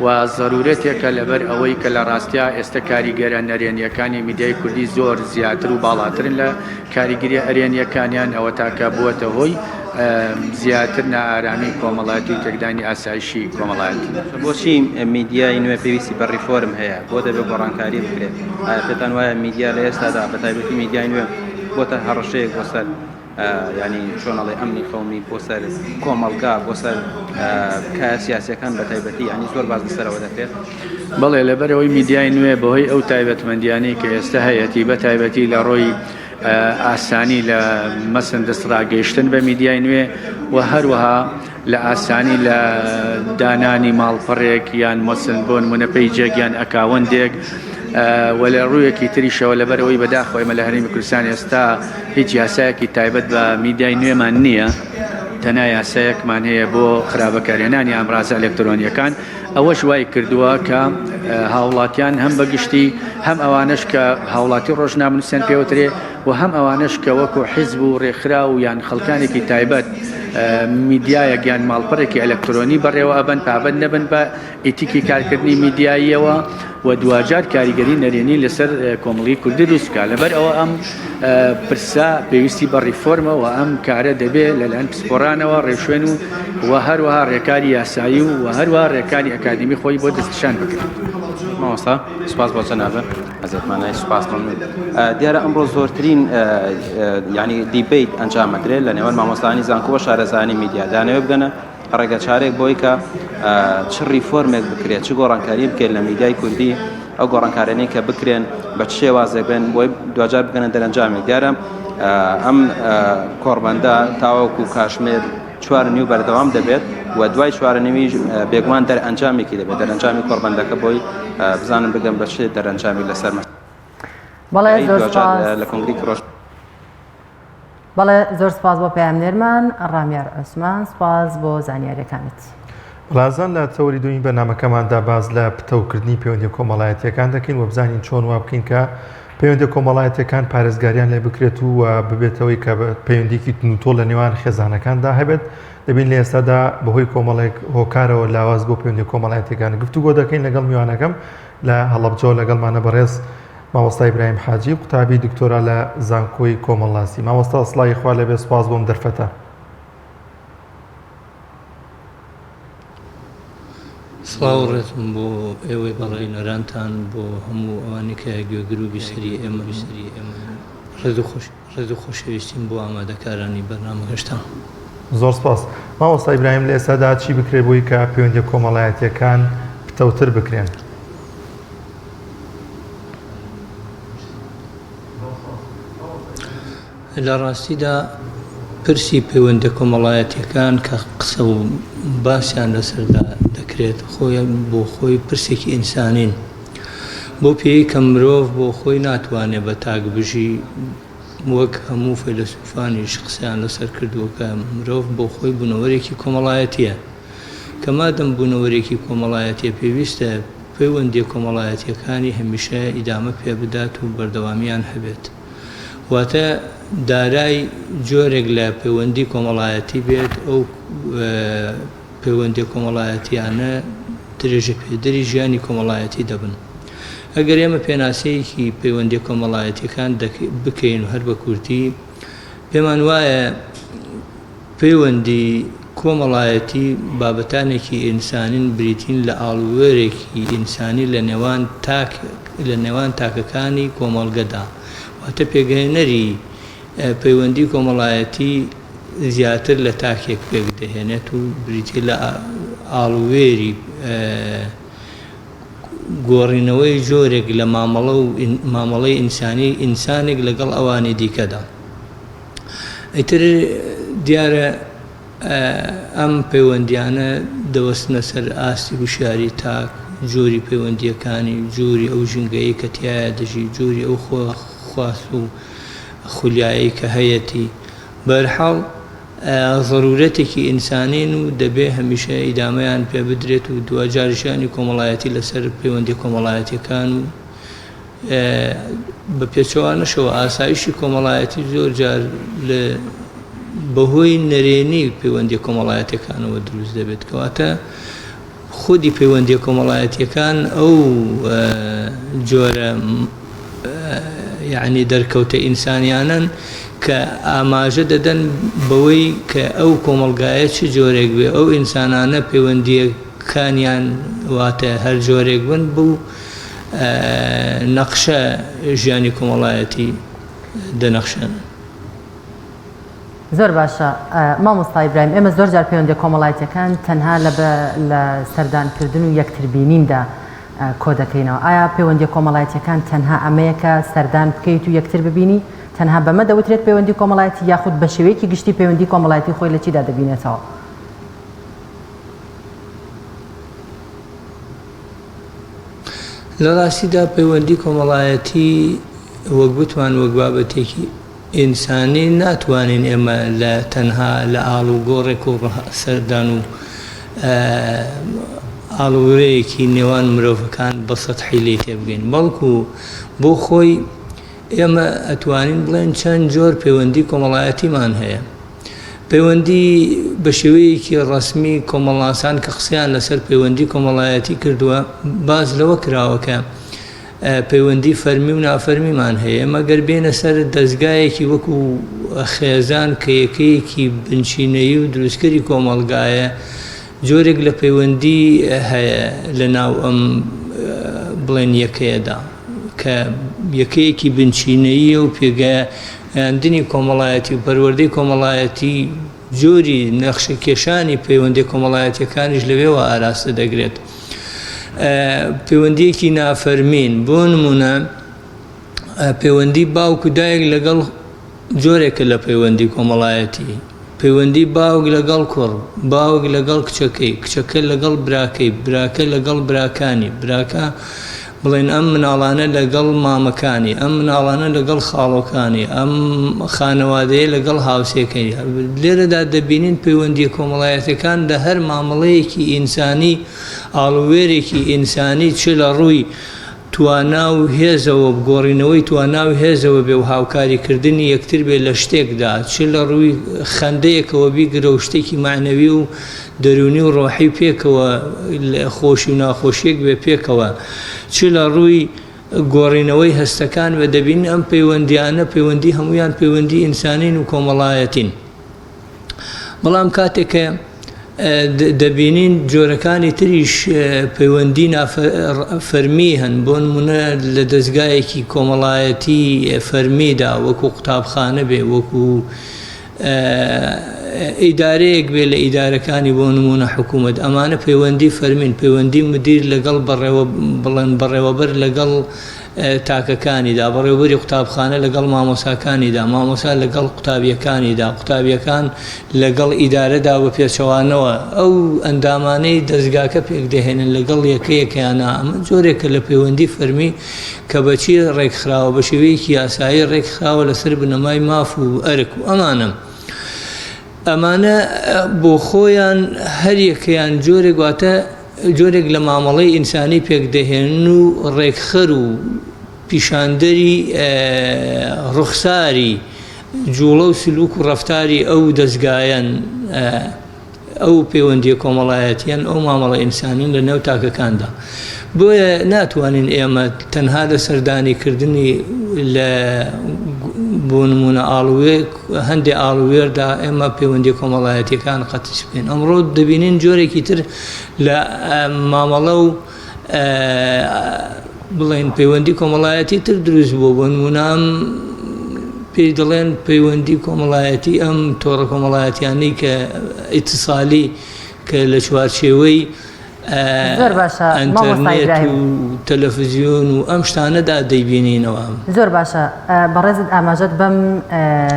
و ضرورێتێکە لەبەر ئەوەی کە لە ڕاستیا ئێستا کاریگەرە نەرێنیەکانی میدیای کوردی زۆر زیاتر و باڵاترن لە کاریگەری ئەرێنیەکانیان ئەوە تاکە بووەتە هۆی زیاتر نائارامی کۆمەڵایەتی و تێکدانی ئاسایشی کۆمەڵایەتی. بۆچی میدیای نوێ پێویستی بە ریفۆرم هەیە بۆ دەبێت گۆڕانکاری بکرێت؟ ئایا پێتان وایە میدیا لە ئێستادا بە تایبەتی میدیای نوێ بۆتە هەڕەشەیەک بۆ سەر ینی چۆنەڵی ئەمنی قەومی بۆ سەر کۆمەڵگا بۆ سەر کار سیاسیەکان بە تایبەتی ینی زۆر باز لەسەرەوە دەکرێت؟ بەڵێ لەبەرەوەی میدیای نوێ بەهۆی ئەو تایبەتمەندیانەی کە ئێستا هەیەی بە تایبەتی لە ڕۆی ئاسانی لە مەسن دەستڕاگەیشتن بە میدیای نوێ و هەروەها لە ئاسانی لە دانانی ماڵپەڕێک یان مەسن بۆ نمونە پەیجێک یان ئەکاوەندێک و لە ڕوویەکی تریشەوە لەبەرەوەی بەداخۆ ئێمە لە هەرێمی کوردستان ئێستا هیچ یاسایەکی تایبەت بە میدیای نوێمان نییە، تەنها یاسایەکمان هەیە بۆ خراپەکارهێنانی ئامڕازە ئەلکترۆنیەکان. ئەوەش وای کردووە کە هاوڵاتیان هەم بەگشتی هەم ئەوانش کە هاوڵاتی ڕۆژنامنووسیان پێوترێ و هەم ئەوانش کە وەکو حیزب و ڕێکخرا و یان خەڵکانێکی تایبەت میدیایەک یان ماڵپەڕێکی ئەلکترۆنی بەڕێوە ئەبەن پابەت نەبن بە ئیتیکی کارکردنی میدیاییەوە و دوجار کاریگەری نەرێنی لەسەر کۆمەڵی کوردی دروستکە. لەبەر ئەوە ئەم پرسا پێویستی بە ریفۆرمە و ئەم کارە دەبێت لەلایەن پسپۆڕانەوە ڕێشوێن و هەروەها ڕێکاری یاسایی و هەروەها ڕێکاری ئەکادمی خۆی بۆ دەستنیشان بکرێت. مامۆستا سوپاس بۆ جەنابە حەزرەتمانای سوپاس مەمنون. دیارە ئەمڕۆ زۆرترین ینی دیبیت ئەنجامەدرێت لە نێوان مامۆستانی زانکۆ و شارەزانی میدیا دانەوێ بگەنە ڕێگە چارێک بۆی کە چ ریفۆرمێک بکرێت، چ گۆڕانکاری بکرێت لە میدیای کوردی، ئەو گۆڕانکارانەی کە بکرێن بە چ شێوازێک بن بۆی دوجار بگەنە دەرەنجامێک. دیارە ئەم کۆڕبەندە تاوەکو کاشمێر 4.5 بەردەوام دەبێت و دوای 4.5 بێگومان دەرئەنجامێکی دەبێت، دەرەنجامی کۆڕبەندەکە بۆی بزانم بگەم بە چ دەرەنجامی لەسەر لە کۆنگری ڕۆژ. بەڵێ زۆر سپاس بۆ پەیامنێرمان ڕامیار عوسمان، سپاس بۆ زانیاریەکانت. بەڵازان لە تەوەری دومی بەرنامەکەماندا باز لە پتەوکردنی پەیوەندی کۆمەڵایەتیەکان دەکەین و بزانین چۆن وا بکەین کە پەیوەندی کۆمەڵایەتیەکان پارێزگاریان لێ بکرێت و ببێتەوەی کە پەیوەندیکی تونوتۆ لە نێوان خێزانەکاندا هەبێت. دەبین لە ئێستادا بەهۆی کۆمەڵێک هۆکارەوە لاواز بۆ پەیوەندی کۆمەڵایەتیەکان گفتوگۆ دەکەین لەگەڵ میوانەکەم لە هەڵەبجەوە لەگەڵمانە بەڕێز مامۆستا ئیبراهیم حاجی قوتابی دکتۆرا لە زانکۆی کۆمەڵاسی. مامۆستا سڵای خوا لەبێ سپاس بۆم دەرفەتە. سڵاو ڕێتم بۆ ئێوەی بەڕێنەرانتان بۆ هەموو ئەوانی کە گوێگروبی سەری ئێمە ڕێز و خۆشەویستیم بۆ ئامادەکارانی بەرنامە هێشتا. زۆر سپاس. مامۆستا ئیبراهیم لە ئێستادا چی بکرێ بۆی کە پەیوەندی کۆمەڵایەتیەکان پتەوتر بکرێن؟ لە ڕاستیدا پرسی پەیوەندی کۆمەڵایەتیەکان کە قسە و باسییان لەسەردا دەکرێت خۆیان بۆ خۆی پرسێکی ئینسانین بۆ پێی کە مرۆڤ بۆ خۆی ناتوانێت بە تاکبژی وەک هەموو فەیلسوفانیش قسەیان لەسەر کردووە کە مرۆڤ بۆ خۆی بوونەوەرێکی کۆمەڵایەتیە کە مادەم بوونەوەرێکی کۆمەڵایەتیە پێویستە پەیوەندی کۆمەڵایەتیەکانی هەمیشە ئیدامە پێ بدات و بەردەوامیان هەبێت. واتە دارای جۆرێک لە پەیوەندی کۆمەڵایەتی بێت، ئەو پەیوەندی کۆمەڵایەتیانە درێژە پێدەری ژیانی کۆمەڵایەتی دەبن. ئەگەر ئێمە پێناسەیەکی پەیوەندی کۆمەڵایەتیەکان بکەین و هەر بە کورتی پێمان وایە پەیوەندی کۆمەڵایەتی بابەتانێکی ئینسانین بریتین لە ئاڵوێرێکی ئینسانی لە نێوان تاکەکانی کۆمەڵگەدا. واتە پێگەهێنەری پەیوەندی کۆمەڵایەتی زیاتر لە تاکێک پێک دەهێنێت و بریتی لە ئاڵوێری گۆڕینەوەی جۆرێک لە مامەڵەی ئینسانی ئینسانێک لەگەڵ ئەوانی دیکەدا. ئیتر دیارە ئەم پەیوەندیانە دەوەستنە سەر ئاستی وشاری تاک، جۆری پەیوەندیەکانی، جۆری ئەو ژنگەیە کە تایە دەژی، جۆری ئەو خواست و خولیایی کە هەیەی. بەرحاڵ ضرورەتێکی ئینسانین و دەبێ هەمیشە ئیدامەیان پێ بدرێت و دوجارژیانی کۆمەڵایەتی لەسەر پەیوەندی کۆمەڵایەتیەکان و بە پێچەوانەشەوە ئاسایشی کۆمەڵایەتی زۆر جار لە بەهۆی نەرێنی پەیوەندی کۆمەڵایەتیەکانەوە دروست دەبێت. کەواتە خودی پەیوەندی کۆمەڵایەتیەکان ئەو جۆرە یعنی دەرکەوتە ئینسانیانن کە ئاماژە دەدەن بەوەی کە ئەو کۆمەلگایە چ جۆرێک بێ، ئەو ئینسانانە پەیوەندیەکانیان واتە هەر جۆرێک بن بوو نەقشە ژیانی کۆمەڵایەتی دەنەخشێن. زۆر باشە مامۆستا ئیبراهیم، ئێمە زۆر جار پەیوەندی کۆمەڵایەتیەکان تەنها لە سەردانکردن و یەکتربینیندا کۆ دەکەینەوە. ئایا پەیوەندی کۆمەڵایەتیەکان تەنها ئەمەیە کە سەردان بکەیت و یەکتر ببینی؟ تەنها بەمە دەوترێت پەیوەندی کۆمەڵایەتی یاخود بە شێوەیەکی گشتی پەیوەندی کۆمەڵایەتی خۆی لە چیدا دەبینێتەوە؟ لە ڕاستیدا پەیوەندی کۆمەڵایەتی وەک بتوان وەک بابەتێکی ئینسانی ناتوانین ئێمە لە تەنها لە ئاڵ و گۆڕێک و سەردان و ئاڵوورەیەکی نێوان مرۆڤەکان بە سەتحی لێ تێبگەین بەڵکو بۆ خۆی ئێمە ئەتوانین بڵێن چەند جۆر پەیوەندی کۆمەڵایەتیمان هەیە پەیوەندی بە شێوەیەکی ڕەسمی کۆمەڵاسان کە قسەیان لەسەر پەیوەندی کۆمەڵایەتی کردووە باز لەوە کراوەکە پەیوەندی فەرمی و نافەرمیمان هەیە ئێمە گەر بێنە سەر دەستگایەکی وەکو خێزان کە یەکەیەکی بنچینەیی و دروستکەری کۆمەڵگایە جۆرێک لە پەیوەندی هەیە لە ناو ئەم بڵێن یەکەیەدا کە یەکەیەکی بنچینەییە و پێگەیاندنی کۆمەڵایەتی و پەروەردەی کۆمەڵایەتی جۆری نەخشە کێشانی پەیوەندی کۆمەڵایەتیەکانیش لەوێەوە ئاراستە دەگرێت پەیوەندیەکی نافەرمین بۆ نمونە پەیوەندی باوک و دایک لەگەڵ جۆرێکە لە پەیوەندی کۆمەڵایەتی پەیوەندی باوک لەگەڵ کوڕ باوک لەگەڵ کچەکەی کچەکە لەگەڵ براکەی براکە لەگەڵ براکانی براکە بڵێن ئەم مناڵانە لەگەڵ مامەکانی ئەم مناڵانە لەگەڵ خاڵۆکانی ئەم خانەوادەیە لەگەڵ هاوسێکەی لێرەدا دەبینین پەیوەندی کۆمەڵایەتەکان لە هەر مامەڵەیەکی ئینسانی ئاڵوێرێکی ئینسانی چ لە ڕووی توانا و هێزەوە بگۆڕینەوەی توانا و هێزەوە بێ و هاوکاریکردنی یەکتر بێ لە شتێکدا چ لە ڕووی خەندەیەکەوە بیگرە و شتێکی معنەوی و دەرونی و ڕۆحی پێکەوە خۆشی و ناخۆشیەک بێ پێکەوە چ لە ڕووی گۆڕینەوەی هەستەکان بە دەبین ئەم پەیوەندیانە پەیوەندی هەمویان پەیوەندی ئینسانین و کۆمەڵایەتین بەڵام کاتێکە دەبینین جۆرەکانی تریش پەیوەندی فەرمی هەن بۆ نمونە لە دەستگایەکی کۆمەڵایەتی فەرمیدا وەکو قوتابخانە بێ وەکو ئیدارەیەک بێ لە ئیدارەکانی بۆ نمونە حکوومەت ئەمانە پەیوەندی فەرمین پەیوەندی مدیر لەگەڵ بڵێن بەڕێوەبەر لەگەڵ تاکەکانیدا بەڕێوەبەری قوتابخانە لەگەڵ مامۆساکانیدا مامۆسا لەگەڵ قوتابیەکانیدا قوتابیەکان لەگەڵ ئیدارەدا بە پێچەوانەوە ئەو ئەندامانەی دەستگاکە پێک دەهێنن لەگەڵ یەکەیەکیانە ئەمە جۆرێکە لە پەیوەندی فەرمی کە بەچی ڕێکخراوە بە شێوەیەکی یاسایی ڕێکخراوە لەسەر بنەمای ماف و ئەرک و ئەمانە بۆ خۆیان هەر یەکەیان جۆرێک واتە جۆرێک لە مامەڵەی ئینسانی پێک دەهێنن و ڕێکخەر و پیشاندەری ڕوخساری جوڵە و سلوک و ڕەفتاری ئەو دەستگایەن ئەو پەیوەندیە کۆمەڵایەتیان ئەو مامەڵە ئینسانین لە نێو تاکەکاندا بۆیە ناتوانین ئێمە تەنها لە سەردانیکردنی لە بۆ نمونە هەندێک ئاڵوێردا ئێمە پەیوەندی کۆمەڵایەتیەکان قەتیس بکەین ئەمڕۆ دەبینین جۆرێکی تر لە مامەڵە و بڵێن پەیوەندی کۆمەڵایەتی تر دروست بووە بۆ نمونە پێی دەڵێن پەیوەندی کۆمەڵایەتی ئەم تۆڕە کۆمەڵایەتیانەی کە ئیتیسالی کە لە چوارچێوەی ئەنتەرنێت و تەلەڤیزیۆن و ئەم شتانەدا دەیبینینەوە زۆر باشە بەڕێزت ئاماژەت بەم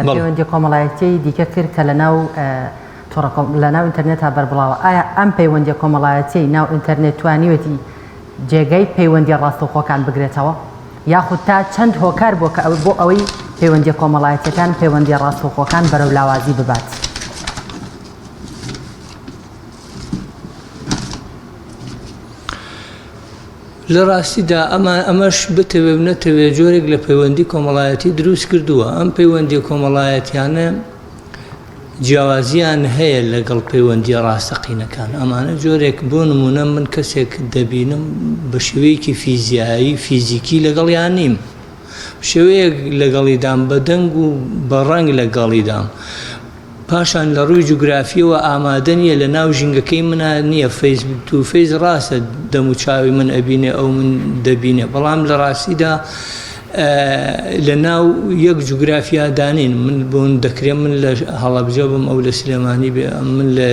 پەیوەندی کۆمەڵایەتی دیکە کرد کە لەناو ئینتەرنێتە بەربڵاوە ئایا ئەم پەیوەندی کۆمەڵایەتی ناو ئینتەرنێت توانیوێتی جێگەی پەیوەندی ڕاستەوخۆکان بگرێتەوە یاخود تا چەند هۆکار بۆ ئەوەی پەیوەندی کۆمەڵایەتیەکان پەیوەندی ڕاستەوخۆکان بەرەو لاوازی ببات لە ڕاستیدا ئەمەش بتەوێ نەتەوێ جۆرێک لە پەیوەندی کۆمەڵایەتی دروست کردووە ئەم پەیوەندی کۆمەڵایەتیانە جیاوازیان هەیە لەگەڵ پەیوەندی ڕاستەقینەکان ئەمانە جۆرێک بۆ نمونە من کەسێک دەبینم بە شێوەیەکی فیزیایی فیزیکی لەگەڵیان نیم شێوەیەک لەگەڵیدام بە دەنگ و بە ڕەنگ لەگەڵیدام پاشان لە ڕووی جوگرافیەوە ئامادە نییە لە ناو ژینگەکەی منە نییە فەیسبوک تو فەیس ڕاستە دەم و چاوی من ئەبینێ ئەو من دەبینێ بەڵام لە ڕاستیدا لە ناو یەک جوگرافیا دانین من بۆن دەکرێت من لە هەڵەبجە بم ئەو لە سلێمانی بێ من لە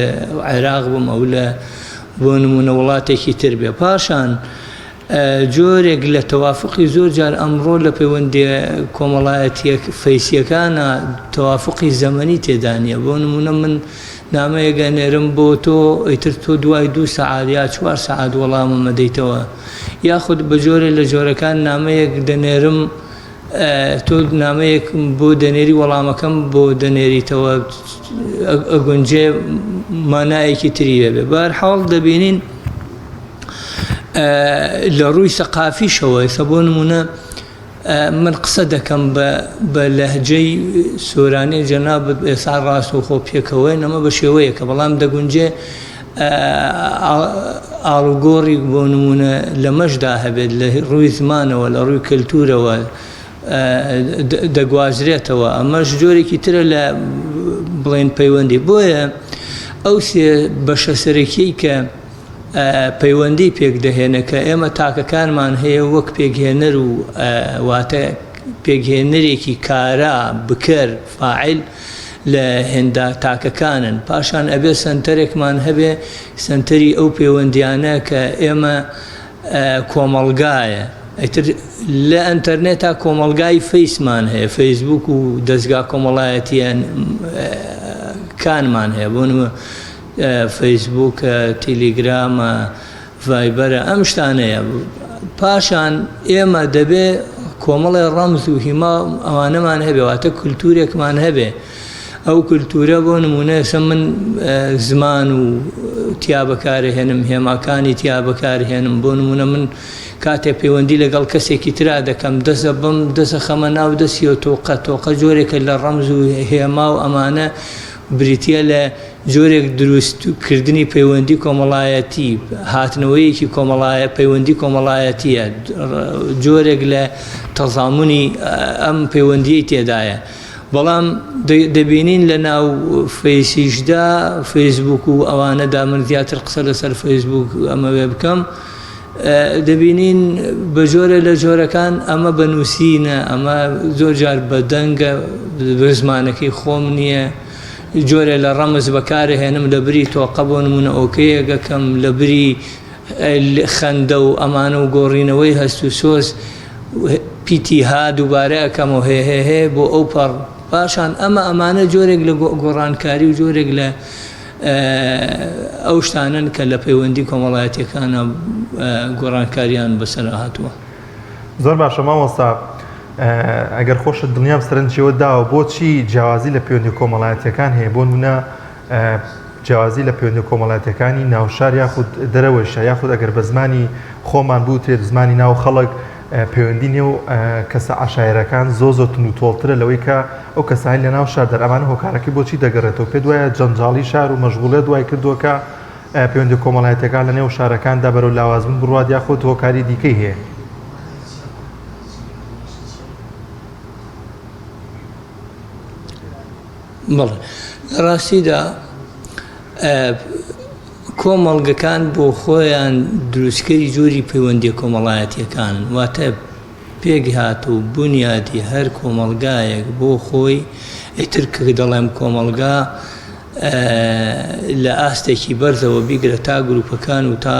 عێراق بم ئەو لە بۆ نمونە وڵاتێکی تر بێ پاشان جۆرێک لە تەوافقی زۆر جار ئەمڕۆ لە پەیوەندی کۆمەڵایەتی فەیسیەکانە تەوافقی زەمەنی تێدا نیە بۆ نمونە من نامەیەگە نێرم بۆ تۆ ئیتر تۆ دوای 2 سەعات یا 4 سەعات وەڵامە مەدەیتەوە یاخود بە جۆرە لە جۆرەکان نامەیەک دەنێرم تۆ نامەیەک بۆ دەنێری وەڵامەکەم بۆ دەنێریتەوە ئەگونجێ مانایەکی تری بێ بەهەرحاڵ دەبینین لە ڕووی سەقافیشەوە بۆ نمونە من قسە دەکەم بە لەهجەی سۆرانی جەنابەت ئێستا ڕاست و خۆ پێکەوەی نەمە بە شێوەیەکە بەڵام دەگونجێ ئاڵوگۆڕی بۆ نمونە لەمەشدا هەبێت لە ڕووی زمانەوە لە ڕووی کەلتورەوە دەگوازرێتەوە ئەمەش جۆرێکی ترە لە بڵێن پەیوەندی بۆیە ئەو سێ بەشە سەرەکیی کە پەیوەندی پێک دەهێنە کە ئێمە تاکەکانمان هەیە وەک پێکهێنەر و واتە پێکهێنەرێکی کارا بکەر فاعل لە هێندا تاکەکانن پاشان ئەبێ سنتەرێکمان هەبێ سنتەری ئەو پەیوەندیانە کە ئێمە کۆمەڵگایە ئەیتر لە ئەنتەرنێتا کۆمەڵگای فەیسمان هەیە فەیسبوک و دەستگا کۆمەڵایەتیان کانمان هەیە بۆ نمە فەیسبوکە تیلیگرامە ڤایبەرە ئەم شتانەیە پاشان ئێمە دەبێ کۆمەڵی ڕەمز و هیما ئەوانەمان هەبێ واتە کولتورێکمان هەبێ ئەو کولتورە بۆ نمونە من زمان و تیا بەکارهێنم هێماکانی تیا بەکارهێنم بۆ نمونە من کاتێک پەیوەندی لەگەڵ کەسێکی ترا دەکەم دەسە بم دەسە خەمە ناو دەسیەوە تۆقە جۆرێکە لە ڕەمز و هێما و ئەمانە بریتە لە جۆرێک دروستکردنی پەیوەندی کۆمەڵایەتی هاتنەوەیەکی پەیوەندی کۆمەڵایەتیە جۆرێک لە تەزامنی ئەم پەیوەندیی تێدایە بەڵام دەبینین لە ناو فەیسیشدا فەیسبوک و ئەوانەدا من زیاتر قسە لەسەر فەیسبوک ئەمەوێ بکەم دەبینین بە جۆرە لە جۆرەکان ئەمە بەنووسینە ئەمە زۆر جار بە دەنگە زمانەکەی خۆم نییە جۆرە لە ڕەمز بەکارهێنم لە بری تۆقە بۆ نمونە ئۆکەیەگەکەم لە بری خەندە و ئەمانە و گۆڕینەوەی هەست و سۆز پیتی ها دووبارە ئەەکەمەوە هەیە بۆ ئەو پەڕ پاشان ئەمانە جۆرێک لە گۆڕانکاری و جۆرێک لە ئەو شتانن کە لە پەیوەندی کۆمەڵایەتیەکانە گۆڕانکاریان بەسەر هاتووە زۆر باشە مامۆستا ئەگەر خۆشت دنیام سەرنجەوە داوە بۆچی جیاوازی لە پەیوەندی کۆمەڵایەتیەکان هەیە بۆ نمونە جیاوازی لە پەیوەندی کۆمەڵایەتیەکانی ناوشار یاخود دەرەوەیشە یاخود ئەگەر بە زمانی خۆمان بوتێت زمانی ناو خەڵک پەیوەندی نێو کەسە عشایرەکان زۆ تون و تۆڵترە لەوەی کە ئەو کەسانی لە ناو شار دەرەمانە هۆکارەکەی بۆچی دەگەڕێتەوە پێ دوایە جەنجاڵی شار و مەشغوڵە دوای کردووەکە پەیوەندی کۆمەڵایەتیەکان لە نێو شارەکاندا بەرەو لاوازبوون بڕوات یاخود هۆکاری دیکەی هەیە بەڵێ لە ڕاستیدا کۆمەڵگەکان بۆ خۆیان دروستکەری جۆری پەیوەندی کۆمەڵایەتیەکان واتە پێک هات و بنیادی هەر کۆمەڵگایەک بۆ خۆی ئیتر کە دەڵێم کۆمەڵگا لە ئاستێکی بەرزەوە بیگرە تا گروپەکان و تا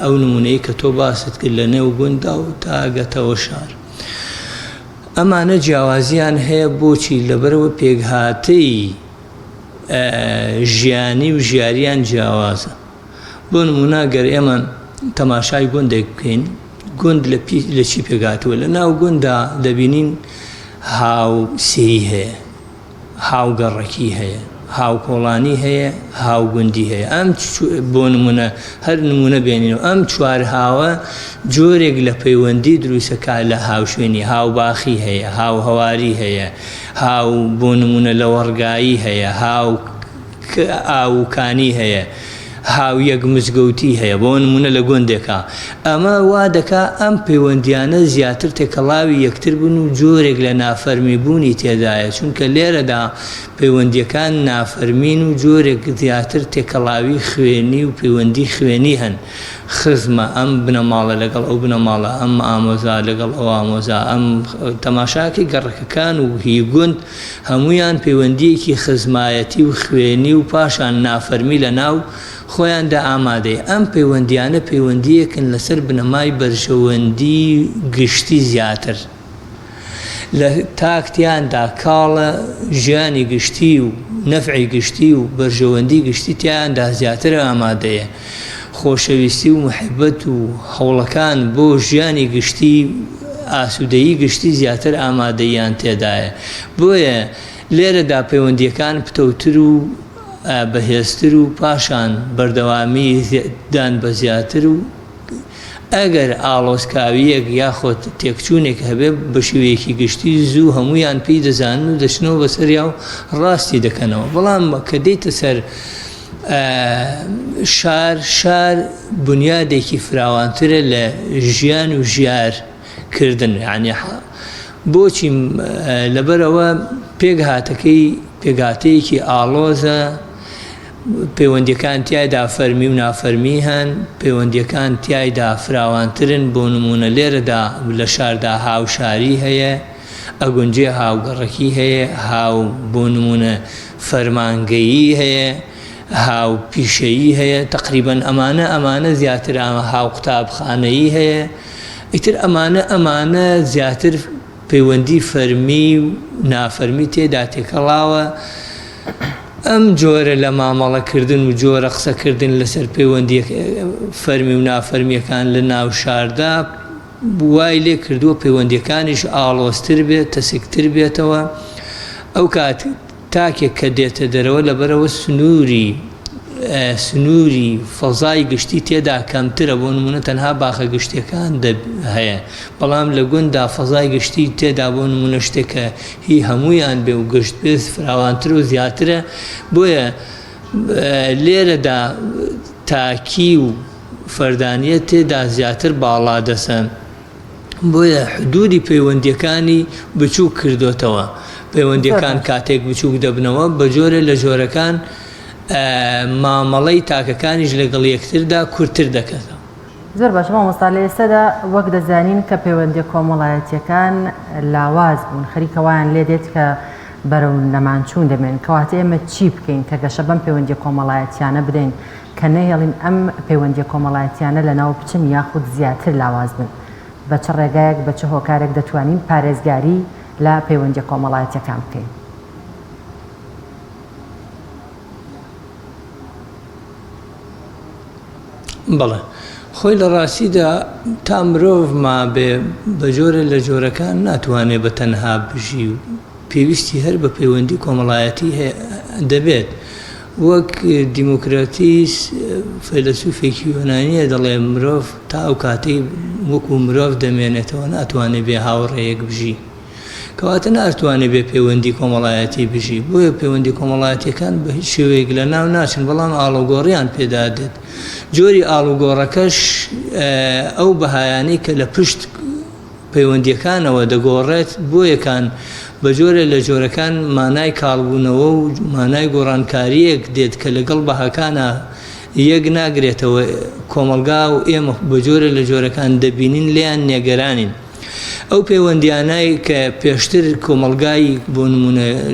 ئەو نمونەی کە تۆ باست کرد لە نێو گوندا و تا گەتەوە شار ئەمانە جیاوازیان هەیە بۆچی لەبەرەوە پێکهاتەی ژیانی و ژیاریان جیاوازە بۆ نمونە گەر ئێمە تەماشای گوندێک بکەین گوند لە چی پێگاتوە لە ناو گوندا دەبینین هاو سێی هەیە هاو گەڕەکی هەیە هاو کۆڵانی هەیە هاو گوندی هەیە ئەم بۆ نمونە هەر نمونە بێنین و ئەم چوار هاوە جۆرێک لە پەیوەندی دروستەکە لە هاو شوێنی هاو باخی هەیە هاو هەواری هەیە هاو بۆ نمونە لە وەڕگایی هەیە هاو ئاوکانی هەیە هاو یەک مزگەوتی هەیە بۆ نمونە لە گوندێکە ئەمە وا دەکا ئەم پەیوەندیانە زیاتر تێکەڵاوی یەکتر بوون و جۆرێک لە نافەرمی بوونی تێدایە چونکە لێرەدا پەیوەندیەکان نافەرمین و جۆرێک زیاتر تێکەڵاوی خوێنی و پەیوەندی خوێنی هەن خزمە ئەم بنەماڵە لەگەڵ ئەو بنەماڵە ئەم ئامۆزا لەگەڵ ئەو ئامۆزا ئەم تەماشاکی گەڕەکەکان و هی گوند هەمویان پەیوەندیەکی خزمایەتی و خوێنی و پاشان نافەرمی لە ناو خۆیاندا ئامادەی ئەم پەیوەندیانە پەیوەندیەکن لەسەر بنەمای بەرژەوەندی گشتی زیاتر لە تاکتیاندا کاڵە ژیانی گشتی و نەفعی گشتی و بەرژەوەندی گشتی تیاندا زیاتر ئامادەیە خۆشەویستی و محبەت و هەوڵەکان بۆ ژیانی گشتی ئاسوودەیی گشتی زیاتر ئامادەیان تێدایە بۆیە لێرەدا پەیوەندیەکان پتەوتر و بەهێزتر و پاشان بەردەوامی دان بە زیاتر و ئەگەر ئاڵۆزکاویەک یاخۆت تێکچوونێک هەبێ بە شێوەیەکی گشتی زوو هەمویان پێی دەزانن و دەچنەوە بەسەریا و ڕاستی دەکەنەوە بەڵام کە دەیتە سەر شار بنیادێکی فراوانترە لە ژیان و ژیارکردن یعنی بۆچی لەبەرەوە پێگاتەیەکی ئاڵۆزە پەیوەندیەکان تیایدا فەرمی و نافەرمی هەن پەیوەندیەکان تیایدا فراوانترن بۆ نمونە لێرەدا لە شاردا هاوشاری هەیە ئەگونجێ هاوگەڕەکی هەیە هاو بۆ نمونە فەرمانگەیی هەیە هاو پیشەیی هەیە تقریبەن ئەمانە زیاتر هاو قوتابخانەیی هەیە ئیتر ئەمانە زیاتر پەیوەندی فەرمی و نافەرمی تێدا تێکەڵاوە ئەم جۆرە لە مامەڵەکردن و جۆرە قسەکردن لەسەر پەیوەندی فەرمی و نافەرمیەکان لە ناو شاردا وای لێ کردووە پەیوەندیەکانیش ئاڵۆزتر بێت تەسکتر بێتەوە ئەو کات تاکێک کە دێتە دەرەوە لەبەرەوە سنووری فەزای گشتی تێدا کەمترە بۆ نمونە تەنها باخە گشتیەکان هەیە بەڵام لە گونددا فەزای گشتی تێدا بۆ نمونە شتێکە هی هەمویان بێ و گشت پێست فراوانتر و زیاترە بۆیە لێرەدا تاکی و فەردانیەت تێدا زیاتر باڵا دەسەن بۆیە حدودی پەیوەندیەکانی بچووک کردوتەوە پەیوەندیەکان کاتێک بچووک دەبنەوە بە جۆرە لە جۆرەکان مامەڵەی تاکەکانیش لەگەڵ یەکتردا کورتتر دەکەتەوە زۆر باش مامۆستا لە ئێستادا وەک دەزانین کە پەیوەندی کۆمەڵایەتیەکان لاواز بوون خەریکەوایان لێ دێت کە بەرەو نەمانچوون دەمێن کەواتە ئێمە چی بکەین کە گەشە بەم پەیوەندی کۆمەڵایەتیانە بدەین کە نەهێڵین ئەم پەیوەندی کۆمەڵایەتیانە لەناو بچن یاخود زیاتر لاواز بن بە چ ڕێگایەک بە چ هۆکارێک دەتوانین پارێزگاری لە پەیوەندی کۆمەڵایەتیەکان بکەین بەڵێ خۆی لە ڕاستیدا تا مرۆڤ ما بێ بە جۆرە لە جۆرەکان ناتوانێت بە تەنها بژی و پێویستی هەر بە پەیوەندی کۆمەڵایەتی دەبێت وەک دیموکراتیس فەیلسوفێکی یۆنانیە دەڵێ مرۆڤ تا ئەو کاتەی وەکو مرۆڤ دەمێنێتەوە ناتوانێت بێ هاوڕێیەک بژی کەواتە ناتوانێت بێ پەیوەندی کۆمەڵایەتی بژی بۆیە پەیوەندی کۆمەڵایەتیەکان بە هیچ شێوەیەک لە ناو ناچن بەڵام ئاڵوگۆڕیان پێدادێت جۆری ئاڵوگۆڕەکەش ئەو بەهایانەی کە لە پشت پەیوەندیەکانەوە دەگۆڕێت بۆ یەکان بە جۆرە لە جۆرەکان مانای کاڵبوونەوە و مانای گۆڕانکاریەک دێت کە لەگەڵ بەهاکانە یەک ناگرێتەوە کۆمەلگا و ئێمە بە جۆرە لە جۆرەکان دەبینین لیان نێگەرانین ئەو پەیوەندیانەی کە پێشتر کۆمەلگای بۆ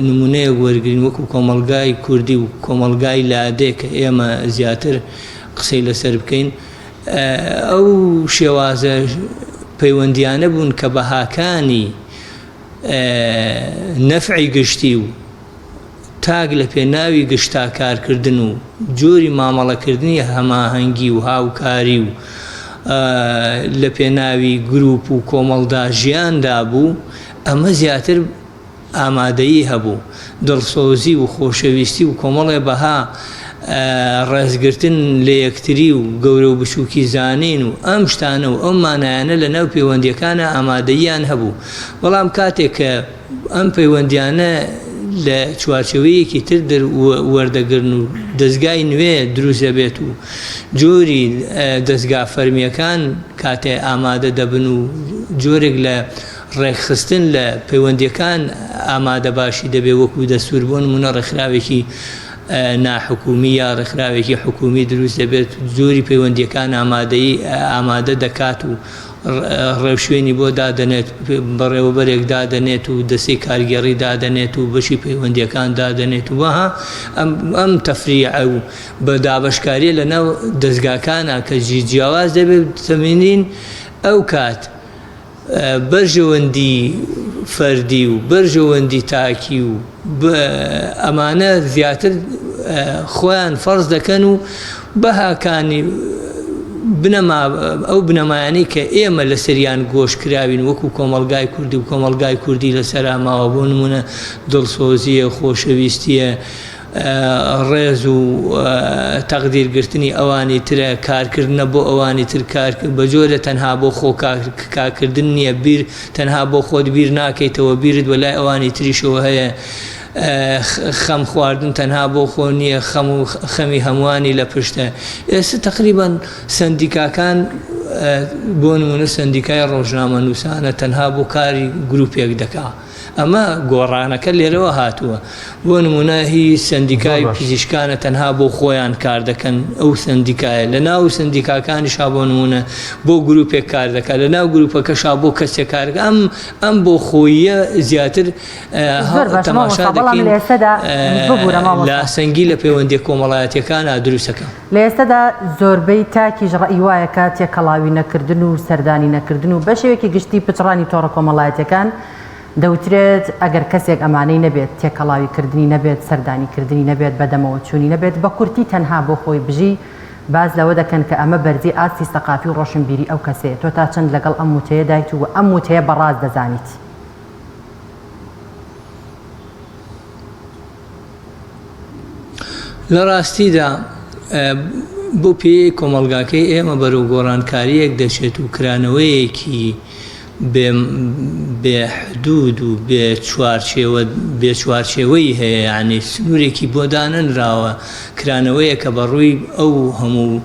نمونەیە وەرگین وەکو کۆمەلگای کوردی و کۆمەلگای لادێ کە ئێمە زیاتر قسەی لەسەر بکەین ئەو شێوازە پەیوەندیانە بوون کە بەهاکانی نەفعی گشتی و تاگ لە پێناوی گشتا کارکردن و جۆری مامەڵەکردنی هەماهەنگی و هاوکاری و لە پێناوی گروپ و کۆمەڵدا ژیاندا بوو ئەمە زیاتر ئامادەیی هەبوو دڵسۆزی و خۆشەویستی و کۆمەڵێ بەها ڕێزگرتن لە یەکتری و گەورە و بچووکی زانین و ئەم شتانە و ئەم مانایانە لە ناو پەیوەندیەکانە ئامادەییان هەبوو بەڵام کاتێک کە ئەم پەیوەندیانە لە چوارچەوەیەکی تر وەردەگرن و دەستگای نوێ دروست دەبێت و جۆری دەستگا فەرمیەکان کاتێ ئامادە دەبن و جۆرێک لە ڕێکخستن لە پەیوەندیەکان ئامادە باشی دەبێت وەکو دەستور بۆ نمونە ڕێکخراوێکی ناحکومی یا ڕێکخراوێکی حکومی دروست دەبێت جۆری پەیوەندیەکان ئامادە دەکات و ڕێوشوێنی بۆ دادەنێت بەڕێوەبەرێک دادەنێت و دەستی کارگەڕی دادەنێت و بەشی پەیوەندیەکان دادەنێت و وەها ئەم تەفریعە و بە دابەشکاریە لە ناو دەستگاکانە کە جیاواز دەبێت تەمینین ئەو کات بەرژەوەندی فەردی و بەرژەوەندی تاکی و ئەمانە زیاتر خۆیان فەرز دەکەن و بەهاکانی ئەو بنەمایانەی کە ئێمە لە سەریان گۆشکراوین وەکو کۆمەلگای کوردی و کۆمەلگای کوردی لەسەرا ماوە بۆ نمونە دڵسۆزیە خۆشەویستیە ڕێز و تەقدیرگرتنی ئەوانی ترە کارکردنە بۆ ئەوانی تر بە جۆرە تەنها بۆ خۆ کارکردن نییە بیر تەنها بۆ خۆت بیر ناکەیتەوە بیرت وەلای ئەوانی تریشەوە هەیە خەم خواردن تەنها بۆ خۆ نییە خەمی هەمووانی لە پشتە ئێستا تقریبان سندیکاکان بۆ نمونە سندیکای ڕۆژنامە نووسانە تەنها بۆ کاری گروپێک دەکا ئەمە گۆڕانەکە لێرەوە هاتووە بۆ نمونە هی سندیکای پزیشکانە تەنها بۆ خۆیان کار دەکەن ئەو سندیکایە لە ناو سندیکاکانیشا بۆ نمونە بۆ گروپێک کار دەکات لە ناو گروپەکەشا بۆ کەسێک کارەکە ئەم بۆ خۆیە زیاتر تەماشا دەکەین لە سەنگی لە پەیوەندی کۆمەڵایەتیەکانە دروستەکە لە ئێستادا زۆربەی تاکیش ڕەئی وایە کە تێکەڵاوی نەکردن و سەردانی نەکردن و بە شێوەیەکی گشتی پچڕانی تۆڕە کۆمەڵایەتیەکان دەوترێت ئەگەر کەسێک ئەمانەی نەبێت تێکەڵاویکردنی نەبێت سەردانیکردنی نەبێت بەدەمەوە چوونی نەبێت بە کورتی تەنها بۆ خۆی بژی باز لەوە دەکەن کە ئەمە بەرزی ئاستی سەقافی و ڕۆشنبیری ئەو کەسەیە تۆ تا چەند لەگەڵ ئەم وتەیە دایت و ئەم وتەیە بەڕاست دەزانیت لە ڕاستیدا بۆ پێی کۆمەلگاکەی ئێمە بەرەو گۆڕانکاریەک دەچێت و کرانەوەیەکی بێحدود و بێ چوارچێوەی هەیە یعنی سنوورێکی بۆ دانەنراوە کرانەوەیە کە بەڕووی ئەو هەموو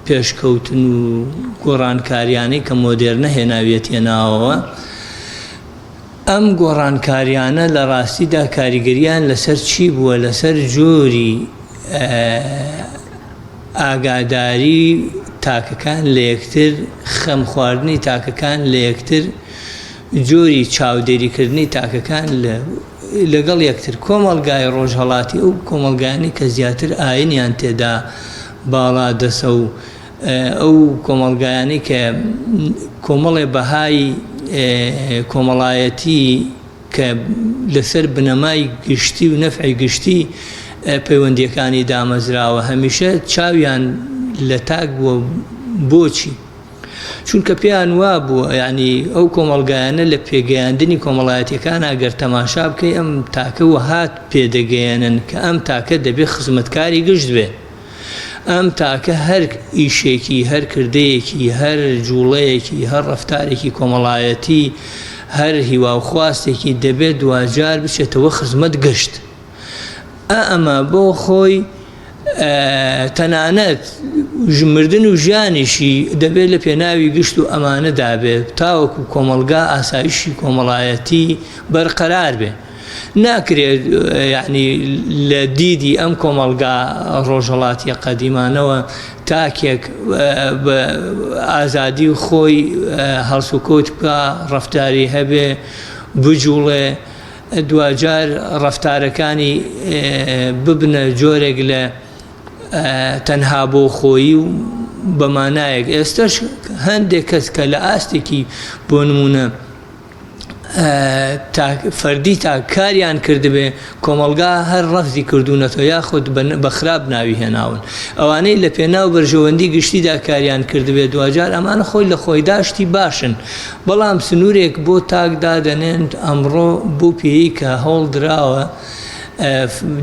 پێشکەوتن و گۆڕانکاریانەی کە مۆدێرنە هێناوێتە ناوەوە ئەم گۆڕانکاریانە لە ڕاستیدا کاریگەریان لەسەر چی بووە لەسەر جۆری ئاگاداری تاکەکان لە یەکتر خەم خواردنی تاکەکان لە یەکتر جۆری چاودێریکردنی تاکەکان لەگەڵ یەکتر کۆمەلگای ڕۆژهەڵاتی ئەو کۆمەلگانی کە زیاتر ئاینیان تێدا باڵا دەسە و ئەو کۆمەلگایانی کە کۆمەڵێ بەهای کۆمەڵایەتی کە لەسەر بنەمای گشتی و نەفعی گشتی پەیوەندیەکانی دامەزراوە هەمیشە چاویان لە تاک بووە بۆچی چونکە پێیان وا بووە یعنی ئەو کۆمەلگایانە لە پێگەیاندنی کۆمەڵایەتیەکان ئەگەر تەماشا بکەی ئەم تاکەوە هات پێدەگەیەنن کە ئەم تاکە دەبێت خزمەتکاری گشت بێ ئەم تاکە هەر ئیشێکی هەر کردەیەکی هەر جوڵەیەکی هەر ڕەفتارێکی کۆمەڵایەتی هەر هیوا و خواستێکی دەبێت دوجار بچێتەوە خزمەت گشت ئەمە بۆ خۆی تەنانەت مردن و ژیانیشی دەبێت لە پێناوی گشت و ئەمانەدا بێت تاوەکو کۆمەلگا ئاسایشی کۆمەڵایەتی بەرقەرار بێ ناکرێت یعنی لە دیدی ئەم کۆمەلگا ڕۆژهەڵاتیە قەدیمانەوە تاکێک بە ئازادی خۆی هەڵسوکۆت بکە ڕەفتاری هەبێ بجوڵێ دوجار ڕەفتارەکانی ببنە جۆرێک لە تەنها بۆ خۆی و بەمانایەک ئێستش هەندێک کەس کە لە ئاستێکی بۆ نمونە فەردی تاکاریان کردبێ کۆمەلگا هەر ڕەفزی کردوونەتەوە یاخود بە خراپ ناوی هێناون ئەوانەی لە پێناو بەرژەوەندی گشتیدا کاریان کردبێ دوجار ئەمانە خۆی لە خۆی داشتی باشن بەڵام سنوورێک بۆ تاکدا دەنێن ئەمڕۆ بۆ پێی کە هەوڵ دراوە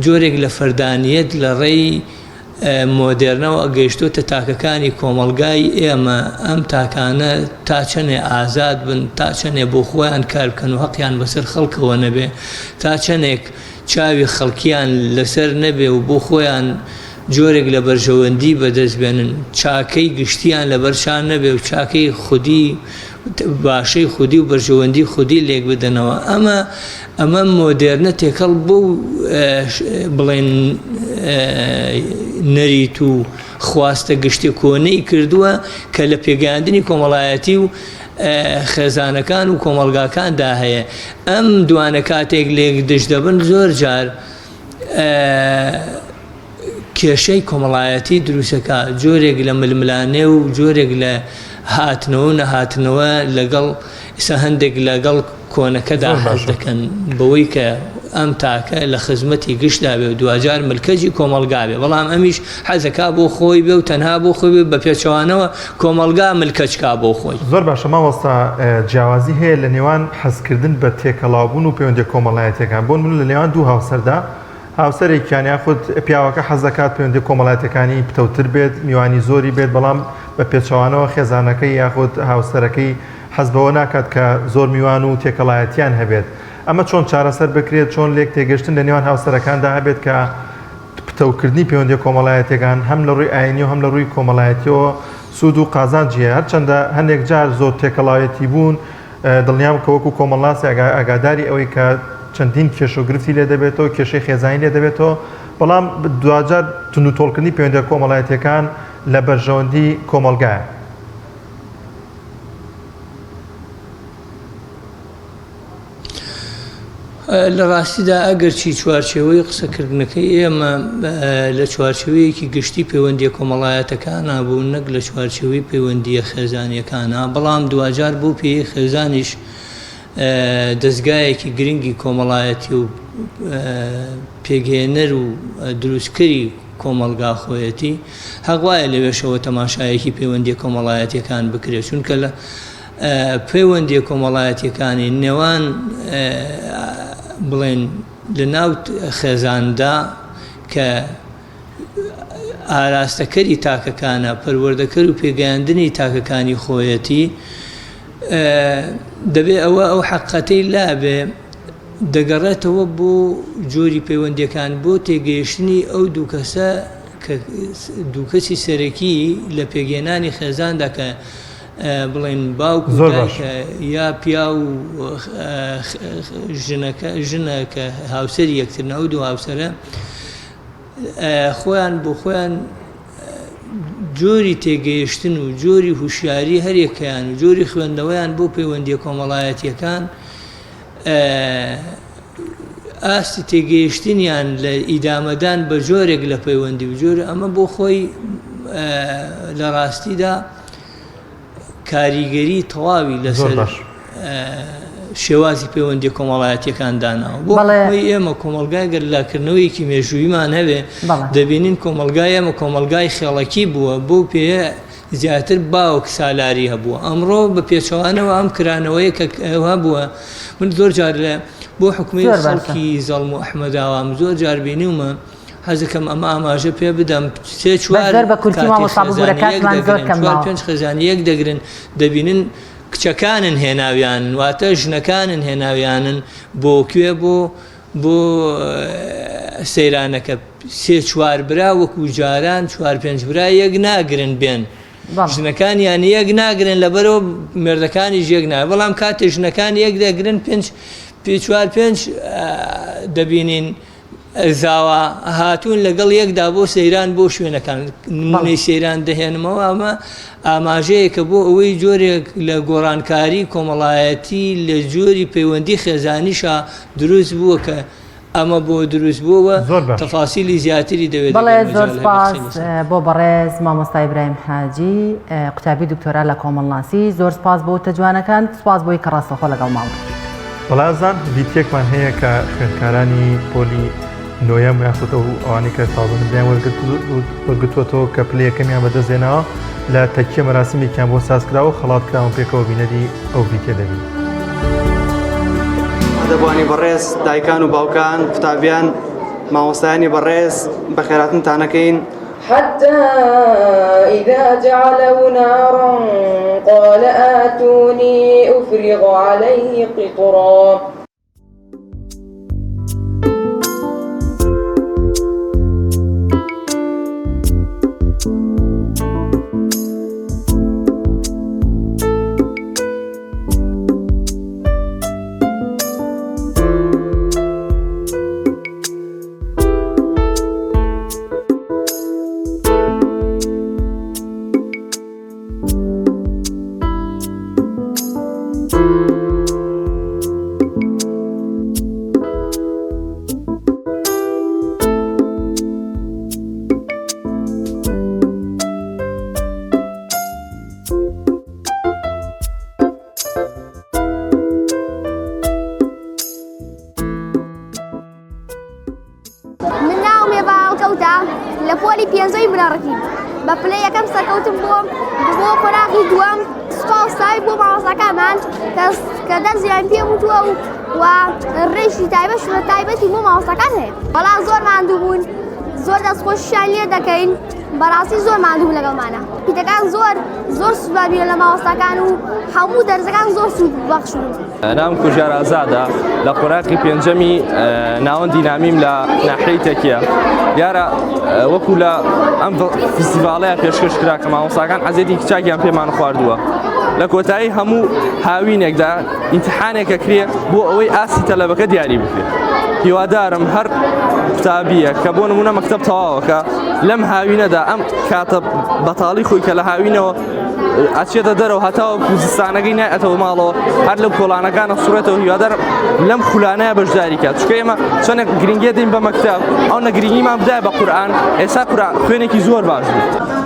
جۆرێک لە فەردانیەت لە ڕێی مۆدێرنەوە ئەگەیشتۆتە تاکەکانی کۆمەلگای ئێمە ئەم تاکانە تا چەنێ ئازاد بن تا چەنێ بۆ خۆیان کار بکەن و حەقیان بەسەر خەڵکەوە نەبێ تا چەندێک چاوی خەڵکیان لەسەر نەبێ و بۆ خۆیان جۆرێک لە بەرژەوەندی بەدەستبێنن چاکەی گشتیان لە بەرشان نەبێ و چاکەی خودی باشەی خودی و بەرژەوەندی خودی لێک بدەنەوە ئەمە مۆدێرنە تێکەڵ بۆ بڵێن نەریت و خواستە گشتی کۆنەی کردووە کە لە پێگەیاندنی کۆمەڵایەتی و خێزانەکان و کۆمەلگاکاندا هەیە ئەم دوانە کاتێک لێک دژ دەبن زۆر جار کێشەی کۆمەڵایەتی دروستەکە جۆرێک لە ململانێ و جۆرێک لە هاتنەوە نەهاتنەوە لەگەڵ ئێستا هەندێک لەگەڵ کۆنەکەدا حەز دەکەن بەوەی کە ئەم تاکە لە خزمەتی گشتدا بێ و دوجار ملکەجی کۆمەلگا بێ بەڵام ئەمیش حەزەکا بۆ خۆی بێ و تەنها بۆ خۆی بێ بە پێچەوانەوە کۆمەلگا ملکەچکا بۆ خۆی زۆر باشە مامۆستا جیاوازی هەیە لە نێوان حەزکردن بە تێکەڵاوبوون و پەیوەندی کۆمەڵایەتیەکان بۆ من لە نێوان دوو هاوسەردا هاوسەرێکیان یاخود پیاوەکە حەز دەکات پەیوەندی کۆمەڵایەتەکانی پتەوتر بێت میوانی زۆری بێت بەڵام بە پێچەوانەوە خێزانەکەی یاخود هاوسەرەکەی حەز بەوە ناکات کە زۆر میوان و تێکەڵایەتیان هەبێت ئەمە چۆن چارەسەر بکرێت چۆن لێک تێگەشتن لە نێوان هاوسەرەکاندا هەبێت کە پتەوکردنی پەیوەندی کۆمەڵایەتیەکان هەم لە ڕووی ئاینی و هەم لە ڕووی کۆمەڵایەتیەوە سوود و قازانجیە هەرچەندە هەندێک جار زۆر تێکەڵاوەتی بوون دڵنیام کە وەکو کۆمەڵاسی ئاگاداری ئەوەی کە چەندین کێش و گرفتی لێ دەبێتەوە کێشەی خێزانی لێ دەبێتەوە بەڵام دوجار تون و تۆڵکردنی پەیوەندی کۆمەڵایەتیەکان لە بەرژەوەندی کۆمەلگایە. لە ڕاستیدا ئەگەرچی چوارچێوەی قسەکردنەکەی ئێمە لە چوارچێوەیەکی گشتی پەیوەندی کۆمەڵایەتەکانە بوو نەک لە چوارچێوەی پەیوەندیە خێزانیەکانە بەڵام دوجار بۆ پێی خێزانیش دەستگایەکی گرنگی کۆمەڵایەتی و پێگەێنەر و دروستکەری کۆمەلگا خۆیەتی هەغوایە لەوێشەوە تەماشایەکی پەیوەندی کۆمەڵایەتیەکان بکرێت چونکە لە پەیوەندی کۆمەڵایەتیەکانی نێوان بڵێن لە ناو خێزاندا کە ئاراستەکەری تاکەکانە پەروەردەکەر و پێگەیاندنی تاکەکانی خۆیەتی دەبێت ئەوە ئەو حەقەتەی لابێ دەگەڕێتەوە بۆ جۆری پەیوەندیەکان بۆ تێگەیشتنی ئەو دوو کەسە کە دوو کەسی سەرەکی لە پێگەێنانی خێزاندا کە بڵێن باوک یا پیا و ژنە کە هاوسەری یەکترن ئەو دوو هاوسەرە خۆیان بۆ خۆیان جۆری تێگەیشتن و جۆری هوشیاری هەرێکیان و جۆری خوێندنەوەیان بۆ پەیوەندی کۆمەڵایەتیەکان ئاستی تێگەیشتنیان لە ئیدامەدان بە جۆرێک لە پەیوەندی و جۆر ئەمە بۆ خۆی لە ڕاستیدا کاریگەری تەواوی لەسەر شێوازی پەیوەندی کۆمەڵایەتیەکان داناوە بۆ ئێمە کۆمەلگای گەرلاکردنەوەیکی مێژوویمان هەبێ دەبینین کۆمەلگای ئێمە کۆمەلگای خێڵەکی بووە بۆ پێ زیاتر باوک سالاری هەبووە ئەمڕۆ بە پێچەوانەوە ئەم کرانەوەی کە هەبووە من زۆر جار لە بۆ حکومەی خەڵکی زەڵم و ئەحمەداوام زۆر جار بینیومە حەزەکەم ئەمە ئاماژە پێ بدەم سێ چوار پێنج خێزانی یەک دەگرن دەبینن کچەکانن هێناویان واتە ژنەکانن هێناویانن بۆ کوێ بۆ سەیرانەکە سێ چوار برا وەکو جاران چوار پێنج برا یەک ناگرن بێن ژنەکانیان یەک ناگرن لەبەرەوە مێردەکانی یەک ناگرن بەڵام کاتێ ژنەکان یەک دەگرن چوار پێنج دەبینین زاوە هاتوون لەگەڵ یەکدا بۆ سەیران بۆ شوێنەکان نمونەی سەیران دەهێنمەوە ئەمە ئاماژەیەکە بۆ ئەوەی جۆرێک لە گۆڕانکاری کۆمەڵایەتی لە جۆری پەیوەندی خێزانیشە دروست بووە کە ئەمە بۆ دروست بووە تەفاسیلی زیاتری دەوێت. بەڵێ زۆر سپاس بۆ بەڕێز مامۆستا ئیبراهیم حاجی قوتابی دکتۆرا لە کۆمەڵناسی زۆر سپاس بۆ تەجوانەکان سپاس بۆی کە ڕاستەخۆ لەگەڵ ماڵ. بەڵازان بیتێکمان هەیە کە خوێندکارانی پۆلی نۆیەم یاخود ئەوانەی کە تازە بیان وەرگتووەتەوە کە پلەیەکەمیان بەدەستێنەوە لە تەکیە مەراسیمێکیان بۆ سازکراوە خەڵاتکراون پێکەوە بینەری ئەو بیتێ دەبین. دەبوانی بەڕێز دایکان و باوکان قوتابیان مامۆستایانی بەڕێز بەخێراتن تانەکەین. حتى إذا جعله نارا قال آتوني أفرغ عليه قطرا لە پۆلی پێنجەی بنەڕەتین بە پلەی یەکەم سەرکەوتم بۆ قۆناغی دووەم سوپاساوی بۆ مامۆستاکانمان کە دەرزیان پێ وتووە و ڕێژی تایبەت شوە تایبەتی بۆ مامۆستاکان هەیە بەڵام زۆر ماندوو بوون زۆر دەستخۆشیان لێ دەکەین بەڕاستی زۆر ماندوو لەگەڵمانە پیتەکان زۆر سوودباربیرە لە مامۆستاکان و هەموو دەرزەکان زۆر سوود بەخش بوون. نام کوژار ئازادە لە قۆناغی پێنجەمی ناوەندی نامیم لە ناحیەی تەکیە دیارە وەکو لە ئەم فستیڤالەیە پێشکەش کرا کە مامۆستاکان حەزێتی کچاکیان پێمان خواردووە لە کۆتایی هەموو هاوینێکدا ئیمتیحانێکە کرێ بۆ ئەوەی ئاسی تەلەبەکە دیاری بکرێت هیوادارم هەر قوتابیە کە بۆ نمونە مەکتەب تەواوەکە لەم هاوینەدا ئەم کاتە بەتاڵی خۆی کە لە هاوینەوە ئاچێتە دەرەوە هەتاوە کوزستانەکەی نایەتەوە ماڵەوە هەر لەو کۆڵانەکانە سوڕێتەوە هیوادارم لەم خولانەیە بەشداری کات چکە ئێمە چۆنێک گرنگی دەین بە مەکتەب ئەو نەگرنگیمان بدایە بە قورئان ئێستا قورئان خوێنێکی زۆر باش بوو.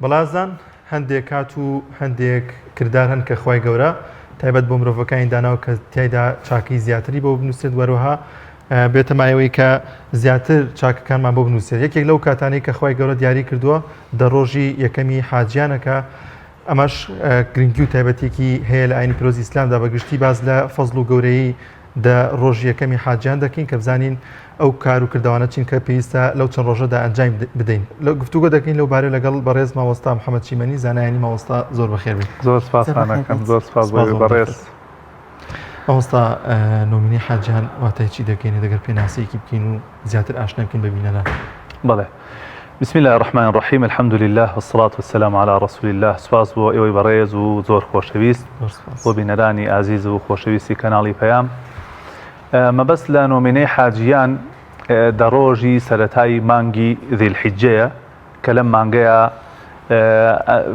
بەڵازان هەندێک کات و هەندێک کردار هەن کە خی گەورە تایبەت بۆ مرۆڤەکانی داناوە کە تایدا چاکی زیاتری بۆ بنووسێت وەروەها بێتەمایەوەی کە زیاتر چاکەکانمان بۆ بنووسێت یەکێک لەو کاتانەی کە خی گەورە دیاری کردووە دە ڕۆژی یەکەمی حاجیانەکە ئەمەش گرنگی و تایبەتێکی هەیە لە ئاینی پیرۆزی ئیسلامدا بەگشتی باز لە فەزڵ و گەورەی دە ڕۆژی یەکەمی حاجیان دەکەین کە بزانین ئەو کار و کردوانە چین کە پێویستە لەو چەند ڕۆژەدا ئەنجام بدەین لە گفتوگۆ دەکەین لەو بارەی لەگەڵ بەڕێز مامۆستا محەممەد چیمەنی زانایانی مامۆستا زۆر بەخێر بێت. زۆر سپاسانەکەم زۆر سپاس بەڕێز. مامۆستا نۆمینەی حاجیان واتای چی دەکەین دەگەر پێناسەیەکی بکەین و زیاتر ئاشنا بکەین بە بینەران. بەڵێ. بسم الله الرحمن الرحيم الحمد لله والصلاة والسلام على رسول الله سپاس بۆ ئێوەی بەڕێز و زۆر خۆشەویست بۆ بینەرانی ئازیز و خۆشەویستی کەناڵی پەیام. مەبەست لە نۆمینەی حاجیان دە ڕۆژی سەرەتایی مانگی ذیلحیجەیە کە لەم مانگەیە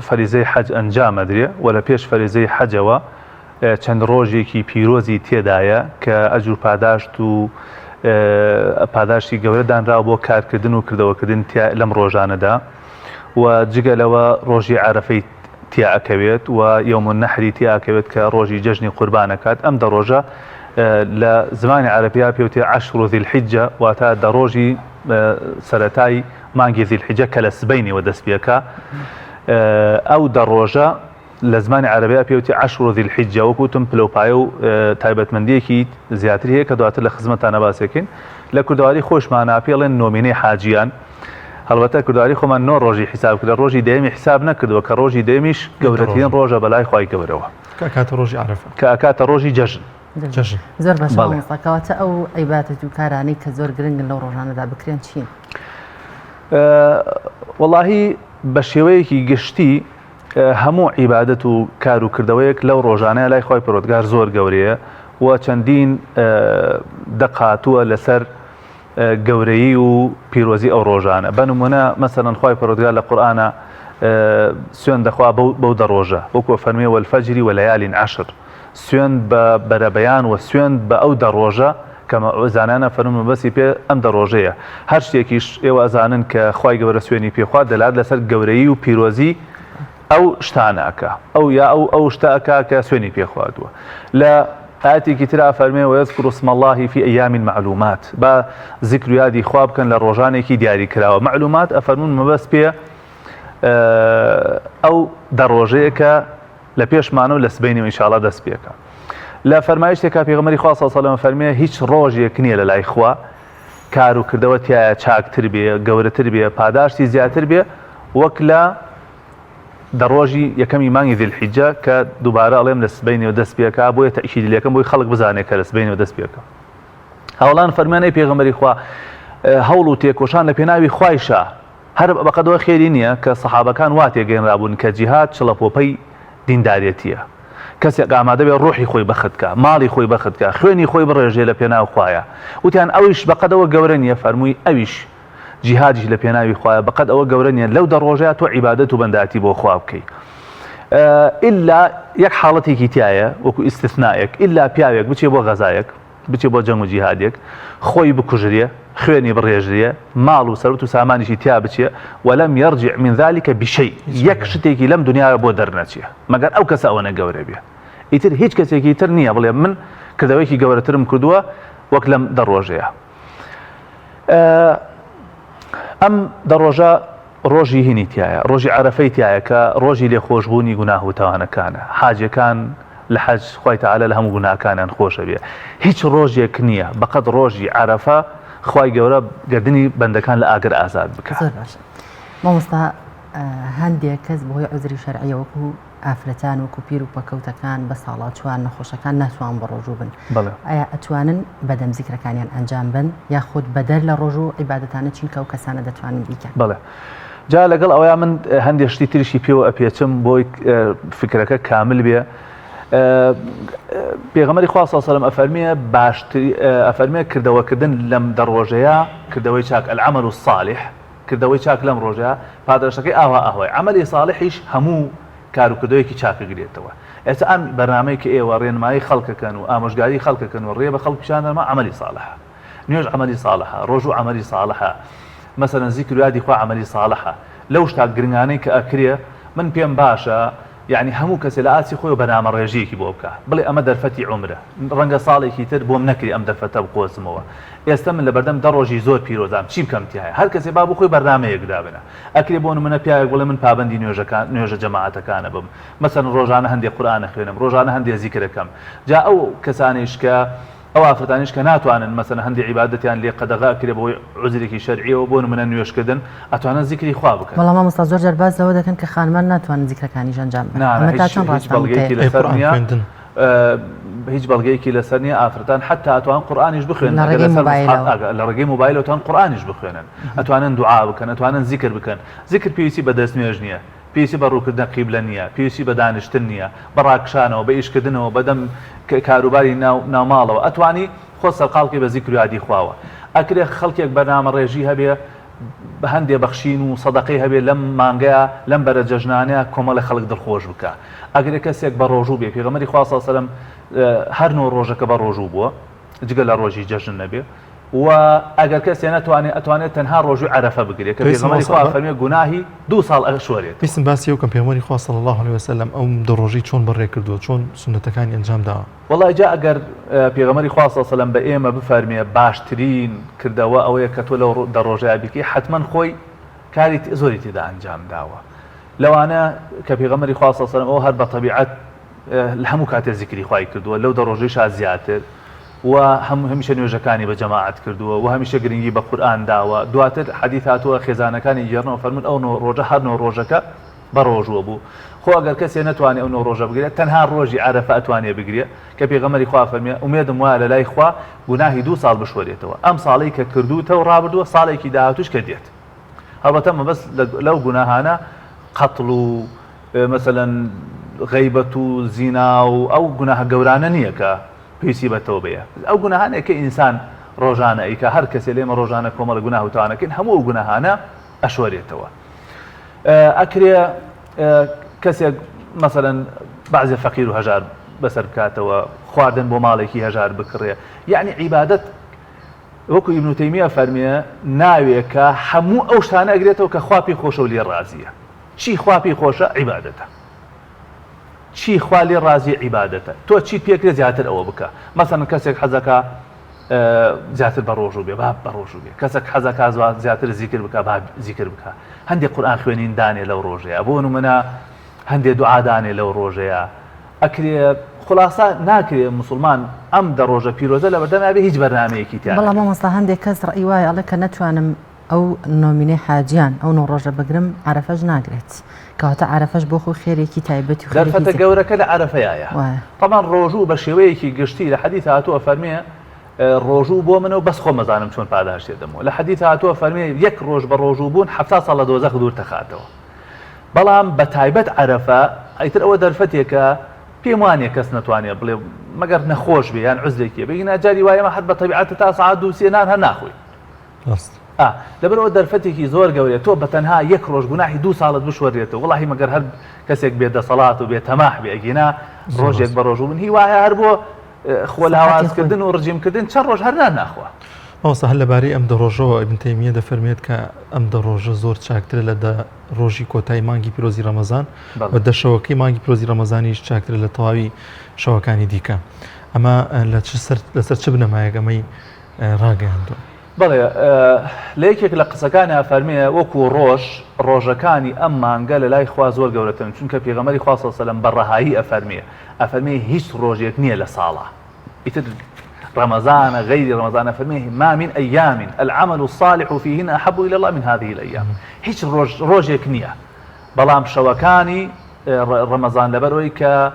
فەریزەی حەج ئەنجامەدرێ و لە پێش فەریزەی حەجەوە چەند ڕۆژێکی پیرۆزی تێدایە کە ئەجر پاداشت و پاداشتی گەورە دانراوە بۆ کارکردن و کردەوەکردن لەم ڕۆژانەدا و جگەلەوە ڕۆژی عەرەفەی تیاکەوێت و یوم النەحری تیاکەوێت کە ڕۆژی جەژنی قوربانەکات ئەم دە ڕۆژە لە زمانی عەرەبیا پێوتێ عەشر ذیلحیجە واتە دە ڕۆژی سەرەتای مانگی ذیلحیجە کە لە سبەینەوە دەست پێکا ئەو دە ڕۆژە لە زمانی عەرەبیا پێوتێ عەشر ذیلحیجە وەکوتم پلەپایە و تایبەتمەندیەکی زیاتر هەیە کە دواتر لە خزمەتانە باسێکین لە کوردەواری خۆشمانە پێڵێن نۆمینەی حاجیان هەڵبەتە کوردەواری خۆمان 9 ڕۆژی حیساب کرد ڕۆژی دەیەمی حیساب نەکردووە کە ڕۆژی دەیەمیش گەورەترین ڕۆژە بەلای خوای گەورەوە کاتە ڕۆژی عەرەفە کە ئەکاتە ڕۆژی جەژن زۆر باشەکەواتە ئەو عیبادەت و کارانەی کە زۆر گرنگن لەو ڕۆژانەدا بکرێن چین؟ وەڵاهی بە شێوەیەکی گشتی هەموو عیبادەت و کار و کردەوەیەک لەو ڕۆژانەیە لای خۆی پەروەردگار زۆر گەورەیە و چەندین دەقاتووە لەسەر گەورەیی و پیرۆزی ئەو ڕۆژانە بەنمونە مەسەڵەن خۆی پەروەردگار لە قورئانە سوێن دەخوا بەو دە ڕۆژە وەکو فەرمێ وەلفەجری وەلەیالین عەشر سوێن بە بەرەبەیان و سوێن بە ئەو دە ڕۆژە کە زانانە فەرموون بەسی پێ ئەم دە ڕۆژەیە هەر شتێکیش ئێوە ئەزانن کە خوای گەورە سوێنی پێخوات دەلات لەسەر گەورەیی و پیرۆزی ئەو شتانەکە ئەو شتەکە کە سوێنی پێخواردووە لە ئاەتێکی ترا فەرمێ وەیەذکر اسم الله في أيام معلومات با ذکر و یادی خوا بکەن لە ڕۆژانێکی دیاری کراوە معلومات ئەفەرموون مەبەست پێ ئەو دە ڕۆژەیە کە لە پێشمانە و لە سبەینەوە ئینشاءڵڵا دەست پێکە لە فەرمایشتێکا پێغەمبەری خوا صلی الله علیه و سلم فەرمێ هیچ ڕۆژێک نییە لە لای خوا کار و کردەوە تایە چاکتر بێ گەورەتر بێ پاداشتی زیاتر بێ وەک لە دە ڕۆژی یەکەمی مانگی ذیلحیجە کە دووبارە ئەڵێم لە سبەینەوە دەست پێکا بۆیە تەئکیدیلەکەم بۆی خەڵک بزانێت کە لە سبەینەوە دەست پێکە هەوڵان فەرمانەی پێغەمبەری خوا هەوڵ و تێکۆشان لە پێناوی خوایشە هەر بەقەدەوە خێری نییە کە سەحابەکان وا تێگەیەنرابوون کە جیهاد چڵەپۆپەی دینداریەتیە کەسێک ئامادە بێ ڕۆحی خۆی بەختکە ماڵی خۆی بەختکە خوێنی خۆی بڕێژێ لە پێناو خوایە وتیان ئەویش بەقەدەوە گەورە نیە فەرمووی ئەویش جیهادیش لە پێناوی خوایە بەقەد ئەوە گەورە نیە لەو دەڕۆژەیە تۆ عیبادەت و بەنداتی بۆ خوا بکەیت ئللا یەک حاڵەتێکی تایە وەکو ئیستثنایەک ئللا پیاوێک بچێ بۆ غەزایەک بچێ بۆ جەنگ و جیهادێک خۆی بکوژرێ خوێنی بڕێژرێ ماڵ و سەرەوت و سامانیشی تیا بچێ وەلەم یەرجع من ذلك بشەی یەک شتێکی لەم دنیاە بۆ دەرنەچێ مەگەر ئەو کەسە ئەوەنە گەورە بێ ئیتر هیچ کەسێکی تر نییە بڵێ من کردەوەیکی گەورەترم کردووە وەک لەم دەڕۆژەیە ئەم دەڕۆژە ڕۆژی هینی تایە ڕۆژی عەرەفەی تایە کە ڕۆژی لێخۆشبوونی گوناه و تاوانەکانە حاجەکان لە حەج خوای تەعالە لە هەموو گوناهەکانیان خۆشە بێ هیچ ڕۆژێک نییە بەقەد ڕۆژی عەرەفە خوای گەورە گردنی بەندەکان لە ئاگر ئازاد بکات. زۆر باشە مامۆستا هەندێک کەس بۆهۆی عوزری شەرعیە وەکو ئافرەتان وەکو پیر و پەکەوتەکان بە ساڵات چوان نەخۆشەکان ناتوان بە ڕۆژوو بن ئایا ئەتوانن بەدەم زیکرەکانیان ئەنجام بن یاخود بەدەر لە ڕۆژ و عیبادەتانە چینکە و کەسانە دەتوانن بیکەن بەڵێ جا لەگەڵ ئەوەیە من هەندێک شتی تریشی پێوە ئەپێچم بۆی فکرەکە کامل بێ پێغەمبەری خوا صلی الله علیه و سلم ئەفەرمیە باشتر ئەفەرمیە کردەوەکردن لەم دەڕۆژەیە کردەوەی چاک العمل الصالح کردەوەی چاک لەم ڕۆژەیە پاداشەکەی ئاوای عملی صالحیش هەموو کاروکردەوەیەکی چاکەگرێتەوە ئێستا ئەم بەرنامەی کە ئێوە ڕێنمایی خەڵکەکەن و ئامۆژگاری خەڵکەکەن و ڕێ بە خەڵک پیشاندەما عملی صالحە نوێژ عملی صالحە ڕۆژ و عملی صالحە مثلا زیکر و یادی خوا عملی صالحە لەو شتا گرنگانەی کە ئەکرێ من پێم باشە یعنی هەموو کەسێ لە ئاسی خۆی بەنامە ڕێژەیەکی بۆ بکە بڵێ ئەمە دەرفەتی عومرە ڕەنگە ساڵێکی تر بۆم نەکری ئەم دەرفەتە بقۆزمەوە ئێستا من لە بەردەم دە ڕۆژی زۆر پیرۆزام چی بکەم تایە هەر کەسێ با بۆ خۆی بەرنامەیەک دابنە ئەکرێ بۆ نمونە پیاوێک بڵێ من پابەندی نوێژە جەماعەتەکانە بم مەسەن ڕۆژانە هەندێک قورئانە خوێنم ڕۆژانە هەندێک زیکرەکەم جا ئەو کەسانیش کە ئەو ئافرەتانیش کە ناتوانن مەسەن هەندێک عیبادەتیان لێ قەدەغا کرێ بۆی عوزرێکی شەرعیەوە بۆ نمونە نوێژکردن ئەتوانن زیکری خوا بکەن بەڵام مامۆستا زۆر جار باس لەوە دەکەن کە خانمان ناتوانن زیکرەکانیش ئەنجام بدەن ئەمە تا چەند ڕاستە هیچ بەڵگەیەکی لەسەر نیە ئافرەتان حتا ئەتوان قورئانیش بخوێنن لە ڕێگەی موبایلەوە ئەتوان قورئانیش بخوێنن ئەتوانن دوعا بکەن ئەتوانن زیکر بکەن زیکر پێویستی بە دەست نوێژ نییە پێویستی بە ڕووکردن قیبلە نییە پێویستی بە دانیشتن نییە بە ڕاکشانەوە بە ئیشکردنەوە بەدەم کاروباری ناوماڵەوە ئەتوانی خۆ سەرقاڵکی بە زیکر و یادی خواوە ئەکرێ خەڵکێک بەرنامە ڕێژی هەبێ بە هەندێ بەخشین و سەدەقەی هەبێ لەم مانگەیە لەم بەرە جەژنانەیە کۆمەڵی خەڵک دڵخۆش بکە ئەگەر کەسێک بە ڕۆژوو بێ پێغەمبەری خوا صلی الله علیه و سلم هەر نوع ڕۆژەکە بە ڕۆژوو بووە جگە لە ڕۆژی جەژن نەبێ و ئەگەر کەسێ نەتوانێت ئەتوانێت تەنها ڕۆژوی عەرەفە بگرێت کە پێغەمبەری خوا فەرمێ گوناهی 2 ساڵ ئەشوەرێت پێویستم باسی ئەو کەم پێغەمبەری خوا صلی الله علیه و سلم ئەو دڕۆژەی چۆن بەڕێ کردووە چۆن سنەتەکانی ئەنجام داوە وەڵای جا ئەگەر پێغەمبەری خوا صلی الله علیه و سلم بە ئێمە بفەرمێ باشترین کردەوە ئەوەیە کە تۆ لەو دەڕۆژەیە بیکەی حتمەن خۆی کاری زۆری تێدا ئەنجام داوە لەوانە کە پێغەمبەری خوا صلی الله علیه و سلم ئەو هەر بە تەبیعەت لە هەموو کاتێ زیکری خوای کردووە لەو دەڕۆژەیشا زیاتر و هەمیشە نوێژەکانی بە جەماعەت کردووە و هەمیشە گرنگی بە قورئان داوە دواتر حەدیث هاتووە خێزانەکانی گێڕنەوە فەرمون ئەو ڕۆژە هەر نوع ڕۆژەکە بە ڕۆژوە بوو خۆ ئەگەر کەسێ نەتوانێت ئەو نوع ڕۆژە بگرێت تەنها ڕۆژی عەرەفە ئەتوانێ بگرێت کە پێغەمبەری خوا فەرمێ ئومێدم وایە لە لای خوا گوناهی 2 ساڵ بشوەرێتەوە ئەم ساڵەی کە کردووتەوە ڕابردووە ساڵێکی داهاتووش کە دێت هەڵبەتە مەبەست لەو گوناهانە قەتڵ و مەسەلەن غەیبەت و زینا و ئەو گوناهە گەورانە نییە کە پێویستی بە تەوبەیە ئەو گوناهانەیە کە ئینسان ڕۆژانە ئیکە هەر کەسێ لێمە ڕۆژانە کۆمەڵە گوناه و تاوانەکەین هەموو ئەو گوناهانە ئەشوەرێتەوە ئەکرێ کەسێک مەسەلەن بەعزێ فەقیر و هەژار بەسەر بکاتەوە خواردن بۆ ماڵێکی هەژار بکڕێ یعنی عیبادەت وەکو ئیبن تەیمیە فەرمیە ناوێکە هەموو ئەو شتانە ئەگرێتەوە کە خوا پێی خۆشە و لێ ڕازیە چی خوا پێی خۆشە عیبادەتە چی خوا لێ ڕازی عیبادەتە تۆ چی پێکرێ زیاتر ئەوە بکە مەسەڵەن کەسێک حەزەکە زیاتر بە ڕۆژوو بێ با بە ڕۆژوو بێ کەسێک حەزەکە زیاتر زیکر بکە با زیکر بکە هەندێک قورئان خوێنین دانێ لەو ڕۆژەیە بۆ نمونە هەندێک دوعا دانێ لەو ڕۆژەیە ئەکرێ خلاصە ناکرێ مسلمان ئەم دە ڕۆژە پیرۆزە لە بەردەما بێ هیچ بەرنامەیەکی تیا بەڵام مامۆستا هەندێک کەس ڕەئی وایە ئەڵێ کە نەتوانم ئەو نۆمینەی حاجیان ئەو نۆ ڕۆژە بگرم عەرەفەش ناگرێت کەواتە عەرەفەش بۆ خۆی خێرێکی تایبەتی و دەرفەتە گەورەکە لە عەرەفەیایە طبعاً ڕۆژوو بە شێوەیەکی گشتی لە حەدیث هاتووە فەرمێ ڕۆژوو بۆ منەوە بەس خۆ مەزانم چۆن پاداش دێدەمەوە لە حەدیث هاتووە فەرمێ یەک ڕۆژ بە ڕۆژوو بوون 7 ساڵ لە دۆزەخ دوور تەخاتەوە بەڵام بە تایبەت عەرەفە ئەیتر ئەوە دەرفەتێکە پێم وانە کەس ناتوانێت بڵێ مەگەر نەخۆش بێ یان عزلێکی بگینا جاری وایەمە حەت بە تەبیعەتە تا سەعات 2 نان هەر ناخۆی لەبەرەوە دەرفەتێکی زۆر گەورەیە تۆ بەتەنها یەک ڕۆژ گوناحی 2 ساڵت بشوەڕێتەوە وڵی مەگەر هەر کەسێک بێدەسەڵات و بێتەماح بێ ئەگینا ڕۆژێک بە ڕۆژ بن هی وایە هەر بۆ خۆل هاوازکردن و ڕژیمکردن چەند ڕۆژ هەر ناخوا ئەوسا هەر لەبارەی ئەم دەڕۆژەوە ئیبن تەیمیە دەفەرمێت کە ئەم دەڕۆژە زۆر چاکترە لە ڕۆژی کۆتایی مانگی پیرۆزی ڕەمەزان و دەشەوەکەی مانگی پیرۆزی ڕەمەزانیش چاکترە لە تەواوی شەوەکانی دیکە ئەمە لەسەر چ بنەمایەک ئەمەی ڕاگەیاندووە بەڵێ لە یەکێک لە قسەکانی فەرمێ وەکو ڕۆژەکانی ئەم مانگە لە لای خوا زۆر گەورەترن چونکە پێغەمبەری خوا صلی الله علیه و سلم بەڕەهایی ئەفەرمێ هیچ ڕۆژێک نییە لە ساڵە ئیتر رمضان غير رمضان فرميه ما من أيام العمل الصالح فيهن أحب إلى الله من هذه الأيام هيش روجك نية بلام شوكاني رمضان لبروي ك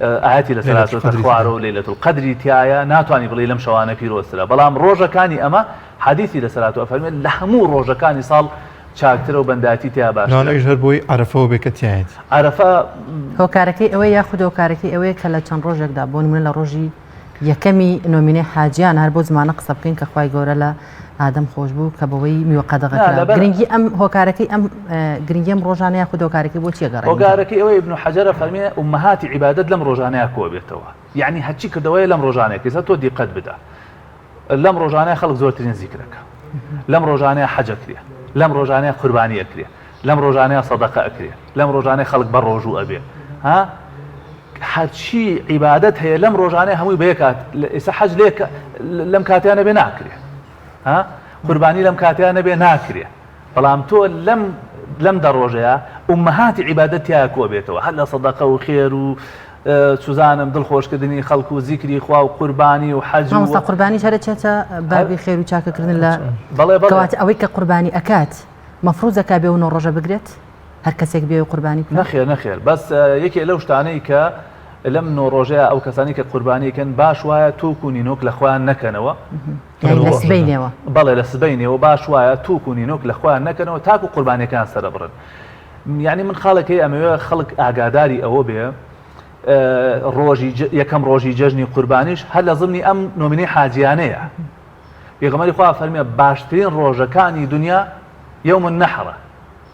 آياتي لثلاثة تخوار ليلة القدر تيايا ناتواني بلي لم شوانا في روسلا بلام روجكاني أما حديثي لثلاثة أفرمي لحمو روجكاني صال چاکتر و بەنداتی تیا باش ناڵەویش هەر بۆی عەرەفەوە بێ کە تیایەت عەرەفە هۆکارەکەی ئەوەی یاخود هۆکارەکەی ئەوەیە کە لە چەند ڕۆژێکدا بۆ نمونە لە ڕۆژی یەکەمی نۆمینەی حاجیان هەر بۆ زمانە قسە بکەین کە خوای گەورە لە ئادەم خۆش بوو کە بەوەی میوە قەدەغەکرا گرنگی ئەم هۆکارەکەی ئەم گرنگی ئەم ڕۆژانەیە خود هۆکارەکەی بۆ چیە گەڕێت هۆکارەکەی ئەوەی ابن حەجەر فەرمێ ئومەهاتی عیبادەت لەم ڕۆژانەیە کۆ بێتەوە یعنی هەرچی کردەوەی لەم ڕۆژانەیە کەسە تۆ دیقەت بدە لەم ڕۆژانەیە خەڵک زۆرترین زیکرەکە لەم ڕۆژانەیە حەجە کرێ لەم ڕۆژانەیە قوربانی ئەکرێ لەم ڕۆژانەیە سەدەقە ئەکرێ لەم ڕۆژانەیە خەڵک بە ڕۆژوو ئەبێ ها هەرچی عیبادەت هەیە لەم ڕۆژانەیە هەمووی بەیەکات ئێستا حەج لەم کاتیانە بێ ناکرێ ها قوربانی لەم کاتیانە بێ ناکرێ بەڵام تۆ لەم دەڕۆژەیە ئومەهاتی عیبادەت تایە کۆ بێتەوە هەر لە سەدەقە و خێر و سوزانم دڵخۆشکردنی خەڵک و زیکری خوا و قوربانی و حەج و مامۆستا قوربانی شەرە چێتە بابی خێر و چاکەکردن لە کەواتە ئەوەی کە قوربانی ئەکات مەفروزەکە بێ و نۆ ڕۆژە بگرێت هەر کەسێک بێ و قوربانی نەخێر بەس یەکێ لەو شتانەی کە لەم نۆ ڕۆژەیە ئەو کەسانی کە قوربانیکەن باش وایە تووک و نینۆک لە خۆیان نەکەنەوە بەڵێ لە سبەینەوە باش وایە تووک و نینۆک لە خۆیان نەکەنەوە تاکو قوربانیەکان سەرە بڕن یعنی من خاڵەکەی ئەمەوێ خەڵک ئاگاداری ئەوە بێ یەکەم ڕۆژی جەژنی قوربانیش هەر لە زمنی ئەم نۆمینەی حاجیانەیە پێغەمبەری خوا فەرمێ باشترین ڕۆژەکانی دنیا یوم النحر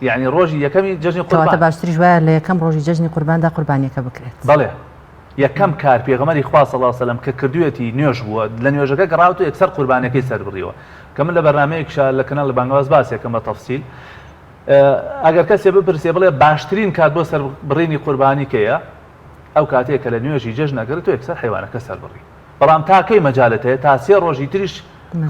یعنی ڕۆژی یەکەمی جەژنی قوربان کەواتە باشتریش وایە لە یەکەم ڕۆژی جەژنی قورباندا قوربانیەکە بکرێت بەڵێ یەکەم کار پێغەمبەری خوا صلی الله علیه و سلم کە کردوێتی نوێژ بووە لە نوێژەکە گەڕاوەوە یەکسەر قوربانیەکەی سەر بڕیەوە کە من لە بەرنامەیەکشا لە کەناڵ بانگواز باسێکەم بە تەفسیل ئەگەر کەسێ بپرسێ بڵێ باشترین کات بۆ سەر بڕینی قوربانی کەیە ئەو کاتێک کە لە نوێژی جەژن ئەگەڕێت تۆ یەکسەر حیوانەکە سەر بڕی بەڵام تاکەی مەجالت هەیە تا 3 ڕۆژی تریش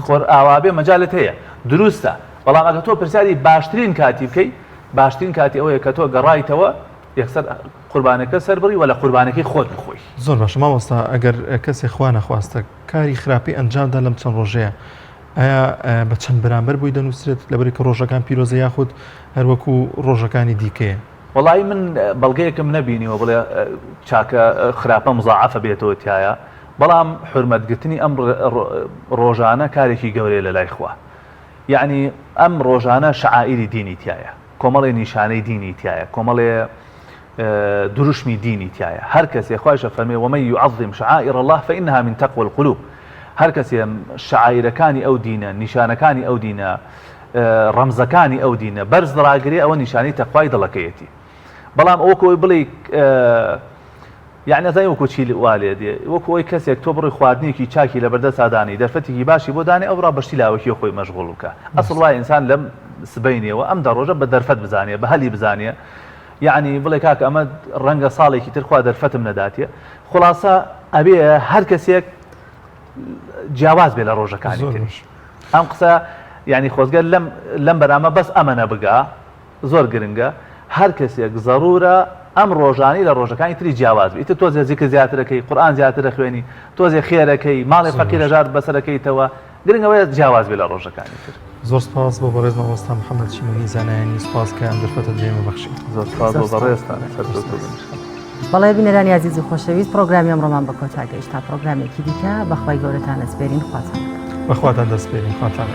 خۆر ئاوابێ مەجالت هەیە دروستە بەڵام ئەگە تۆ پرسیاری باشترین کاتی بکەی باشترین کاتی ئەوەیە کە تۆ گەڕایتەوە یەکسەر قوربانەکە سەر بڕی وە لە قوربانەکەی خۆت بخۆی زۆر باشە مامۆستا ئەگەر کەسێک خوا نەخواستە کاری خراپی ئەنجامدا لەم چەند ڕۆژەیە ئایا بە چەند بەرامبەر بۆی دەنووسرێت لەبەری کە ڕۆژەکان پیرۆزە یاخود هەروەکو ڕۆژەکانی دیکەیە وڵی من بەڵگەیەکم نەبینیەوە بڵێ چاکە خراپە مزاعەفە بێتەوە تایە بەڵام حورمەتگرتنی ئەم ڕۆژانە کارێکی گەورەیە لە لای خوا یعنی ئەم ڕۆژانە شعائری دینی تایە کۆمەڵی نیشانەی دینی تایە کۆمەڵێ دروشمی دینی تایە هەر کەسێ خوایشە فەرمێ ومن يعظم شعائر الله فإنها من تقوى القلوب هەر کەسێ شعائرەکانی ئەو دینە نیشانەکانی ئەو دینە ڕەمزەکانی ئەو دینە بەرز دڕاگرێ ئەوە نیشانەی تەقوای دڵەکەیەتی بەڵام ئەوەکەوەی بڵێ یعنی ئەزای وەکو چی وا لێ دێ وەکو ئەوی کەسێک تۆ بڕی خواردنێکی چاکی لە بەردەست سادانی دەرفەتێکی باشی بۆ دانێ ئەو ڕا بەشتی لاوەکی خۆی مەشغوڵ بکە ئەسڵ وای ئینسان لەم سبەینەوە ئەم دەڕۆژە بە دەرفەت بزانێ بە هەلی بزانێ یعنی بڵێ کاکە ئەمە ڕەنگە ساڵێکی تر خوا دەرفەتم نەداتێ خلاصە ئەبێ هەر کەسێک جیاواز بێ لە ڕۆژەکانی تر ئەم قسە یعنی خۆزگە لەم بەرامە بەس ئەمە نەبگا زۆر گرنگە هەر کەسێک ضرورە ئەم ڕۆژانی لە ڕۆژەکانی تری جیاواز بێت ئیتر تۆزێ زیکر زیاترەکەی قورئان زیاتر دەخوێنی تۆزێ خێرەکەی ماڵی فەقیر لەژار بەسەرەکەیتەوە گرنگەوەی جیاواز بێت لە ڕۆژەکانی تر زۆر سپاس بۆ بەڕێز مامۆستا محەممەد شیمەنی زانایانی سپاس کە ئەم دەرفەتە دێمە بەخشی زۆر سپاس بۆ بەڕێزتان بەڵێ بینەرانی عزیز و خۆشەویست پرۆگرامی ئەمڕۆمان بە کۆتا گەیشتا پرۆگرامێکی دیکە بەخوای گەورەتان ئەسپێرین خواتان بەخواتان دەسپێرین خواتان